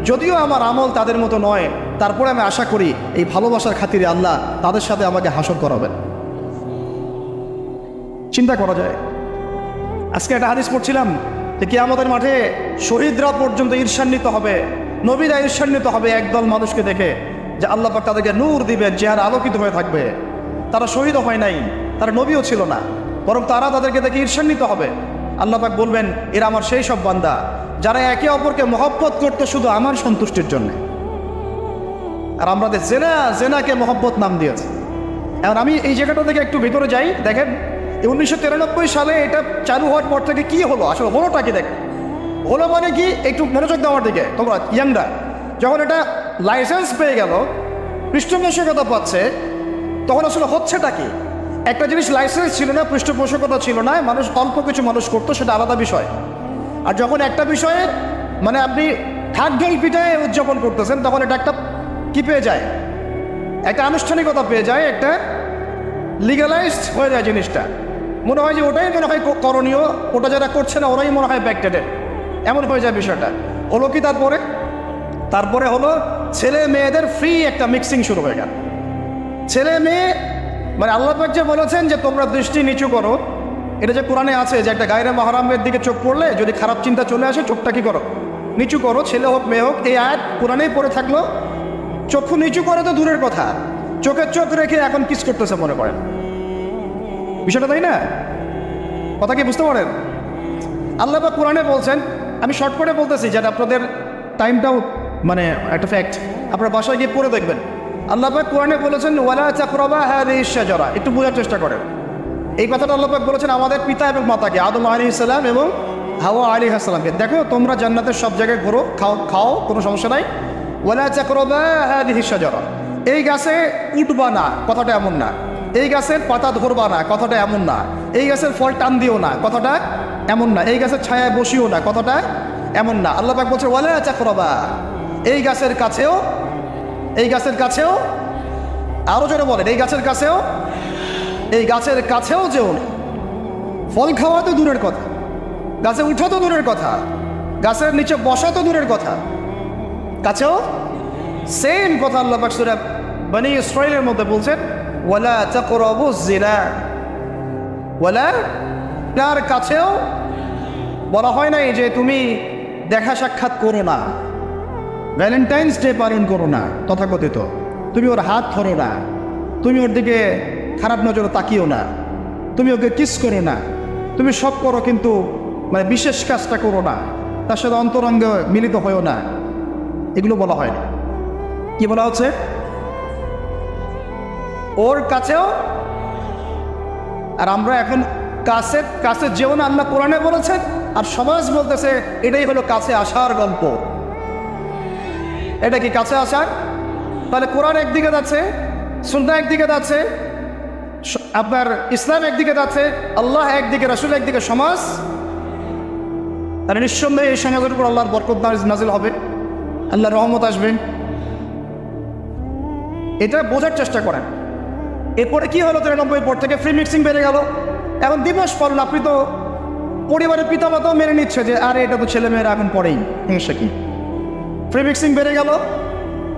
যদিও আমার আমল তাদের মতো নয়, তারপরে আমি আশা করি এই ভালোবাসার খাতিরে আল্লাহ তাদের সাথে আমাকে হাসর করাবেন। চিন্তা করা যায়। আজকে একটা হাদিস পড়ছিলাম যে কিয়ামতের মাঠে শহীদরা পর্যন্ত ঈর্ষান্বিত হবে, নবীরা ঈর্ষান্বিত হবে একদল মানুষকে দেখে, যে আল্লাহ পাক তাদেরকে নূর দিবেন, চেহারা আলোকিত হয়ে থাকবে। তারা শহীদও হয় নাই, তারা নবীও ছিল না, বরং তারা তাদেরকে দেখে ঈর্ষান্বিত হবে। আল্লাহ পাক বলবেন, এরা আমার সেই সব বান্দা যারা একে অপরকে মহব্বত করতে শুধু আমার সন্তুষ্টির জন্য। আর আমাদের জেনাকে মহব্বত নাম দিয়েছে। এখন আমি এই জায়গাটা থেকে একটু ভিতরে যাই। দেখেন 1993 সালে এটা চালু হওয়ার পর থেকে কি হলো, আসলে হলোটা কি? দেখেন হলো মানে কি, একটু মনোযোগ দেওয়ার দিকে তোমরা ইয়াংরা। যখন এটা লাইসেন্স পেয়ে গেল, পৃষ্ঠপোষকতা পাচ্ছে, তখন আসলে হচ্ছেটা কি? একটা জিনিস লাইসেন্স ছিল না, পৃষ্ঠপোষকতা ছিল না, মানুষ অল্প কিছু মানুষ করতো, সেটা আলাদা বিষয়। আর যখন একটা বিষয়ে মানে আপনি ঢাক ঢোল পিটায় উদযাপন করতেছেন, তখন এটা একটা কি পেয়ে যায়, একটা আনুষ্ঠানিকতা পেয়ে যায়, একটা লিগালাইজড হয়ে যায় জিনিসটা। মনে হয় যে ওটাই মনে হয় করণীয়, ওটা যারা করছে না ওরাই মনে হয় ব্যাকডেটেড, এমন হয়ে যায় বিষয়টা। হলো কি তারপরে হলো ছেলে মেয়েদের ফ্রি একটা মিক্সিং শুরু হয়ে গেল। ছেলে মেয়ে মানে আল্লাহ পাক যে বলেছেন যে তোমরা দৃষ্টি নিচু করো, এটা যে কোরআনে আছে যে একটা গায়রে মাহরামের দিকে চোখ পড়লে যদি খারাপ চিন্তা চলে আসে চোখটা কি করো, নিচু করো, ছেলে হোক মেয়ে হোক। এই আয়াত কোরআনেই পড়ে থাকলো। চক্ষু নিচু করে তো দূরের কথা, চোখের চোখ রেখে এখন কিস করতেছে মনে করেন, বিষয়টা তাই না? কথা কি বুঝতে পারেন? আল্লাহ পাক কোরআনে বলছেন, আমি শর্ট করে বলতেছি যেটা আপনাদের টাইমটাও মানে একটা ফ্যাক্ট, আপনারা বাসায় গিয়ে পড়ে দেখবেন। আল্লাহ পাক কোরআনে বলেছেন, ওয়ালা তাকরাবা হাযিহিশ শাজারা। একটু বোঝার চেষ্টা করেন এই কথাটা। আল্লাহ পাক বলেছেন আমাদের পিতা এবং মাতাকে, আদম আলাইহিস সালাম এবং হাওয়া আলাইহিস সালামকে, দেখো তোমরা জান্নাতের সব জায়গায় ঘোরো, খাও, কোনো সমস্যা নাই। ওয়ালা তাকরাবা হাযিহিশ শাজারা, এই গাছে উঠবা না, কথাটা এমন না। এই গাছের পাতা ধরবা না, কথাটা এমন না। এই গাছের ফল টান দিও না, কথাটা এমন না। এই গাছের ছায়ায় বসিও না, কথাটা এমন না। আল্লাহ পাক বলছে ওয়ালা তাকরাবা, এই গাছের কাছেও আরো জোরে বলেন, এই গাছের কাছেও যেও না। ফল খাওয়া তো দূরের কথা, গাছে উঠা তো দূরের কথা, গাছের নিচে বসা তো দূরের কথা, কাছেও সেম কথা আল্লাহ পাক সূরা বনী ইসরাঈলের মধ্যে বলছেন, ওয়ালা তাকরাবুজ জিনা, ওয়ালা, তার কাছেও বলা হয় নাই যে তুমি দেখা সাক্ষাৎ করো না, ভ্যালেন্টাইন্স ডে পালন করো না, তথাকথিত তুমি ওর হাত ধরো না, তুমি ওর দিকে খারাপ নজরে তাকিও না, তুমি ওকে কিস করো না, তুমি সব করো কিন্তু মানে বিশেষ কাজটা করো না, তার সাথে অন্তরঙ্গে মিলিত হয়েও না, এগুলো বলা হয় না। কি বলা হচ্ছে? ওর কাছেও। আর আমরা এখন কাছে কাছে যেও না আল্লাহ কোরআনে বলেছেন, আর সমাজ বলতেছে এটাই হলো কাছে আসার গল্প। এটা কি কাছে আসার? তাহলে কোরআন একদিকে যাচ্ছে, সুন্নাহ একদিকে যাচ্ছে, আপনার ইসলাম একদিকে যাচ্ছে, আল্লাহ একদিকে, রাসূল একদিকে, সমাজ। তাহলে নিঃসন্দেহে এই সমাজের উপর আল্লাহর বরকত নাজিল হবে, আল্লাহর রহমত আসবে। এটা বোঝার চেষ্টা করেন। এরপরে কি হলো? 93 পর থেকে ফ্রি মিক্সিং বেড়ে গেল। এখন দিবস পালন, আপনি তো পরিবারের পিতামাতাও মেনে নিচ্ছে যে আরে এটা তো ছেলেমেয়েরা এখন পড়েই, সমস্যা কি? ফ্রি মিক্সিং বেড়ে গেল।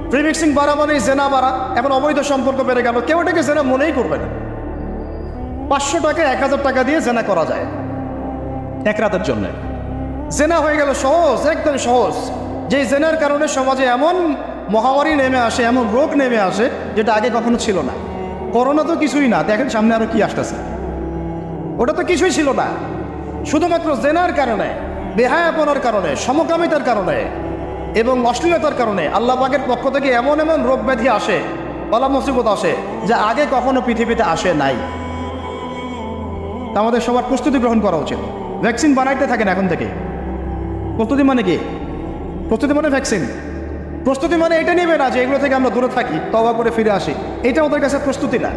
ফ্রি মিক্সিং বাড়া মানেই জেনা বাড়া। এখন অবৈধ সম্পর্ক বেড়ে গেল। কেউ এটাকে জেনা মনেই করবে না। 500 টাকা 1000 টাকা দিয়ে জেনা করা যায় এক রাতের জন্য। জেনা হয়ে গেল সহজ, একদম সহজ। যে জেনার কারণে সমাজে এমন মহামারী নেমে আসে, এমন রোগ নেমে আসে যেটা আগে কখনো ছিল না। করোনা তো কিছুই না, দেখেন সামনে আরো কি আসতেছে। ওটা তো কিছুই ছিল না। শুধুমাত্র জেনার কারণে, বেহায়াপনার কারণে, সমকামিতার কারণে এবং অশ্লীলতার কারণে আল্লাহ পাকের পক্ষ থেকে এমন এমন রোগ ব্যাধি আসে, বালা মুসিবত আসে, যা আগে কখনো পৃথিবীতে আসে নাই। আমাদের সবার প্রস্তুতি গ্রহণ করা উচিত। ভ্যাকসিন বানাইতে থাকেন এখন থেকে। প্রস্তুতি মানে কি? প্রস্তুতি মানে ভ্যাকসিন। প্রস্তুতি মানে এটা নেবে না যে এগুলো থেকে আমরা দূরে থাকি, তওবা করে ফিরে আসি। এটা ওদের কাছে প্রস্তুতি না।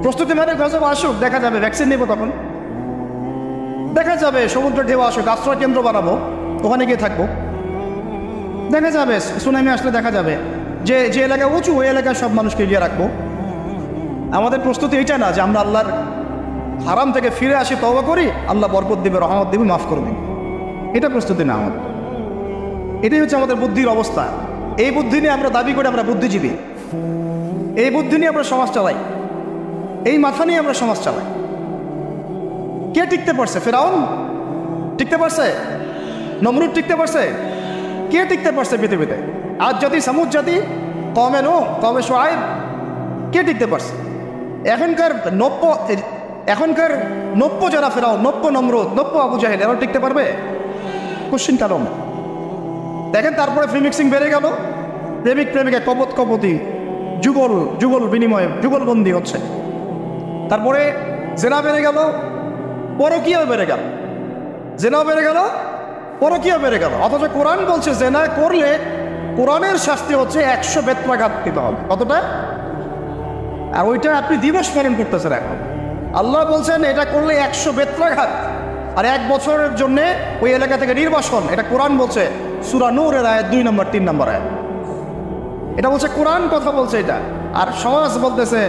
প্রস্তুতি মানে গজব আসুক, দেখা যাবে, ভ্যাকসিন নেব তখন দেখা যাবে। সমুদ্র ঢেউ আসুক, আশ্রয় কেন্দ্র বানাবো, ওখানে গিয়ে থাকবো, দেখা যাবে। সুনামি আসলে দেখা যাবে যে যে এলাকা উঁচু, ওই এলাকায় সব মানুষকে গিয়ে রাখবো। আমাদের প্রস্তুতি এইটা না যে আমরা আল্লাহর হারাম থেকে ফিরে আসি, তওবা করি, আল্লাহ বরকত দিবে, রহমত দিবে, মাফ করে দিবে। এটা প্রস্তুতি না আমাদের। এটাই হচ্ছে আমাদের বুদ্ধির অবস্থা। এই বুদ্ধি নিয়ে আমরা দাবি করি আমরা বুদ্ধিজীবী। এই বুদ্ধি নিয়ে আমরা সমাজ চালাই, এই মাথা নিয়ে আমরা সমাজ চালাই। কে টিকতে পারছে? ফেরাউন টিকতে পারছে? নমরুদ টিকতে পারছে? কে টিকতে পারছে পৃথিবীতে? আজ জাতি, সামুদ জাতি, কমে নো, কমে সোয়াইব, কে টিকতে পারছে? এখনকার নব্য যারা ফেরাউন, নব্য নমরুদ, নব্য আবু জাহেল, এরাও টিকতে পারবে? কোশ্চিন কারণ দেখেন। তারপরে ফ্রি মিক্সিং বেড়ে গেল। প্রেমিক প্রেমিকা কপত কপতি, যুগল বিনিময়ে যুগলবন্দি হচ্ছে। তারপরে জেনা বেড়ে গেল, পরকীয়াও বেড়ে গেল। জেনাও বেড়ে গেল, পরকীয়াও বেড়ে গেল। অথচ কোরআন বলছে জেনা করলে কোরআনের শাস্তি হচ্ছে 100 বেত্রাঘাত দিতে হবে। কতটা? আর ওইটা আপনি দিবস পালন করতেছেন এখন। আল্লাহ বলছেন এটা করলে 100 বেত্রাঘাত, আর 1 বছরের জন্য ওই এলাকা থেকে নির্বাসন। এটা কোরআন বলছে, সূরা নূরের আয়াত 2 নম্বর 3 নম্বর আয়াত। এটা বলছে কোরআন, কথা বলছে এটা। আর সমাজ বলতেছে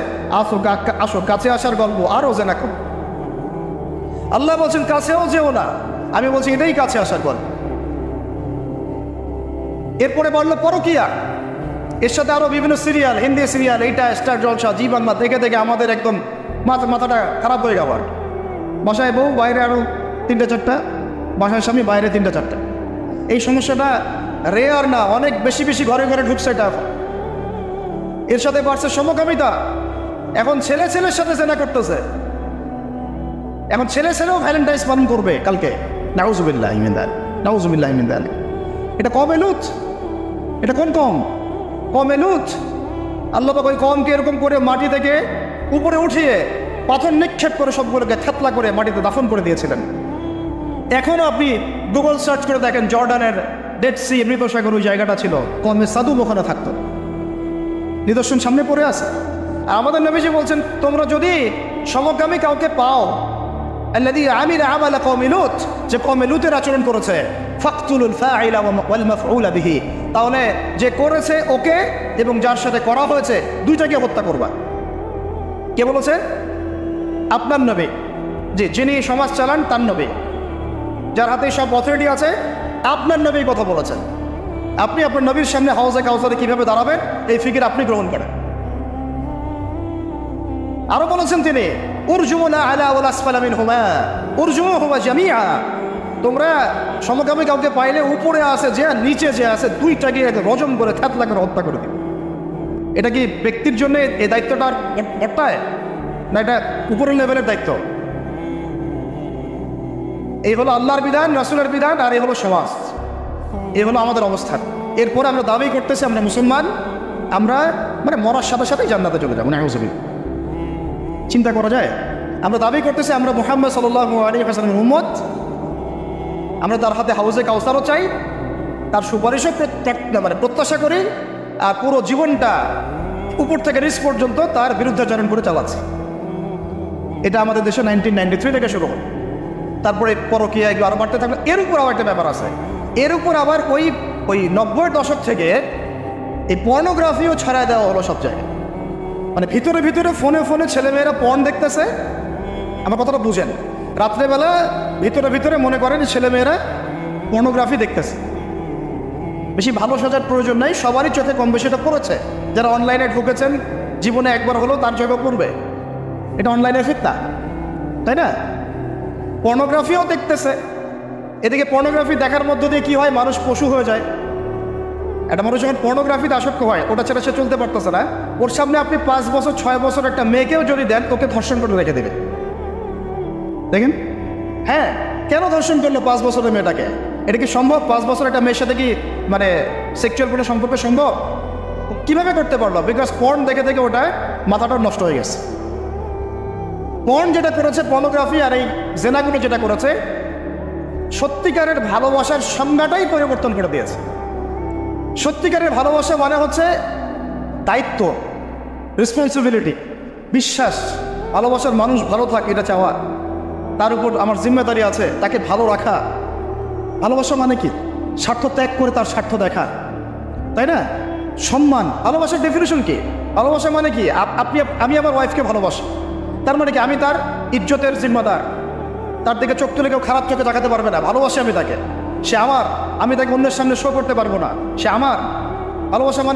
আসো কাছে আসার গল্প, আরো জেনা করো। আল্লাহ বলছেন কাছেও যেও না, আমি বলছি এটাই কাছে আসার গল্প। এরপরে বললো পরকীয়া, এর সাথে আরো বিভিন্ন সিরিয়াল, হিন্দি সিরিয়াল, এইটা স্টার জলসা, জি বাংলা দেখে দেখে আমাদের একদম মাথাটা খারাপ হয়ে গেল। বাসায় বউ, বাইরে আরো 3-4টা, বাসায় স্বামী, বাইরে 3-4টা। এই সমস্যাটা রেয়ার না, অনেক বেশি বেশি ঘরে ঘরে ঢুকছে এটা। এর সাথে বাড়ছে সমকামিতা। এখন ছেলে ছেলের সাথে জেনা করতেছে। এখন ছেলে ছেলেও ভ্যালেন্টাইন্স পালন করবে কালকে। নাউজুবিল্লাহ মিন যালিক, নাউজুবিল্লাহ মিন যালিক। এটা কমে লুত, এটা কোন কম? কমে লুত। আল্লাহ পাক ওই কমকে এরকম করে মাটি থেকে উপরে উঠিয়ে পাথর নিক্ষেপ করে সবগুলোকে থেতলা করে মাটিতে দাফন করে দিয়েছিলেন। এখনও আপনি গুগল সার্চ করে দেখেন, জর্ডানের ডেড সি, মৃত সাগর, ওই জায়গাটা ছিল, কমে সাদুম ওখানে থাকতো। নিদর্শন সামনে পড়ে আছে। আর আমাদের নবীজি বলছেন তোমরা যদি সমকামী কাউকে পাও, আল্লাযী আমিলা আমালা কওমি লূত, যে কওমে লূতের আচরণ করেছে, ফাকতুলুল ফাইলা ওয়াল মাফউলা বিহি, তাহলে যে করেছে ওকে এবং যার সাথে করা হয়েছে দুইটাকে হত্যা করবা। কে বলেছে? আপনার নবী, যে যিনি সমাজ চালান তার নবী, যার হাতে সব অথরিটি আছে, আপনার নবী কথা বলেছেন। আপনি আপনার নবীর সামনে হাউজে কাউসারে কিভাবে দাঁড়াবেন এই ফিকির আপনি গ্রহণ করেন। আরো বলেছেন তিনি, উরজুমুনা আলা ওয়াল আসফালা মিনহুমা উরজুমুহুমা জামিআ, তোমরা সমকামী কাউকে পাইলে উপরে আছে যে নিচে যে আছে দুইটাকে রজম করে থ্যাতলা করে হত্যা করে দিবে। এটা কি ব্যক্তির জন্য এই দায়িত্বটা বর্তায় না এটা উপরের লেভেলের দায়িত্ব? এই হলো আল্লাহর বিধান, রাসূলের বিধান, আর এই হলো সমাজ, এই হলো আমাদের অবস্থান। এরপরে আমরা দাবি করতেছি আমরা মুসলমান, আমরা মানে মরার সাথে সাথেই জান্নাতে চলে যাবো। নাউযুবিল্লাহ, চিন্তা করা যায়? আমরা দাবি করতেছি আমরা মুহাম্মদ সাল্লাল্লাহু আলাইহি ওয়াসাল্লামের উম্মত, আমরা তার হাতে হাউজে কাউসারও চাই, তার সুপারিশও মানে প্রত্যাশা করি, আর পুরো জীবনটা উপর থেকে নিচ পর্যন্ত তার বিরুদ্ধাচরণ করে চালাচ্ছে। এটা আমাদের দেশে 1993 থেকে শুরু হল, তারপরে পরকীয়া এগুলো আরও বাড়তে থাকলো। এর উপর আবার একটা ব্যাপার আছে, এর উপর আবার ওই 90-এর দশক থেকে এই পর্নোগ্রাফিও ছড়ায় দেওয়া হলো সব জায়গায়। মানে ভিতরে ভিতরে ফোনে ফোনে ছেলেমেয়েরা পর্ন দেখতেছে। আমার কথাটা বুঝেন, রাত্রেবেলা ভিতরে ভিতরে মনে করেন ছেলেমেয়েরা পর্নোগ্রাফি দেখতেছে। বেশি ভালো সাজার প্রয়োজন নাই, সবারই চোখে কম বেশি এটা পড়েছে। যারা অনলাইনে ঢুকেছেন জীবনে একবার হলো তার চোখে পড়বে, এটা অনলাইনের ফিতনা, তাই না? পর্নোগ্রাফিও দেখতেছে। এদিকে পর্নোগ্রাফি দেখার মধ্য দিয়ে কি হয়, মানুষ পশু হয়ে যায়। একটা মানুষ যখন পর্নোগ্রাফিতে আসক্ত হয়, ওটা ছেড়ে সে চলতে পারতেছে না। ওর সামনে আপনি 5 বছর 6 বছর একটা মেয়েকেও যদি দেন, ওকে ধর্ষণ করে রেখে দেবে। দেখেন, হ্যাঁ, কেন ধর্ষণ করলো 5 বছরের মেয়েটাকে? এটা কি সম্ভব? 5 বছর একটা মেয়ের সাথে কি মানে সেক্সুয়াল কোনো সম্পর্ক সম্ভব? কিভাবে করতে পারলো? বিকজ পর্ন দেখে দেখে ওটা মাথাটা নষ্ট হয়ে গেছে। পর্ন যেটা করেছে, পর্নোগ্রাফি আর এই জেনাগুলো যেটা করেছে, সত্যিকারের ভালোবাসার সংজ্ঞাটাই পরিবর্তন করে দিয়েছে। সত্যিকারের ভালোবাসা মানে হচ্ছে দায়িত্ব, রেসপন্সিবিলিটি, বিশ্বাস, ভালোবাসার মানুষ ভালো থাকে এটা চাওয়া, তার উপর আমার জিম্মেদারি আছে তাকে ভালো রাখা। ভালোবাসা মানে কি? স্বার্থ ত্যাগ করে তার স্বার্থ দেখা, তাই না? সম্মান। ভালোবাসার ডেফিনেশন কি? ভালোবাসা মানে কি? আমি আমার ওয়াইফকে ভালোবাসি, তার মানে কি আমি তার ইজ্জতের জিম্মাদার, তার দিকে চোখ তুলে কেউ খারাপ চোখে তাকাতে পারবে না। ভালোবাসি আমি তাকে, সে আমার, আমি তাকে অন্যের সামনে শো করতে পারবো না, সে আমার। ভালোবাসা মানে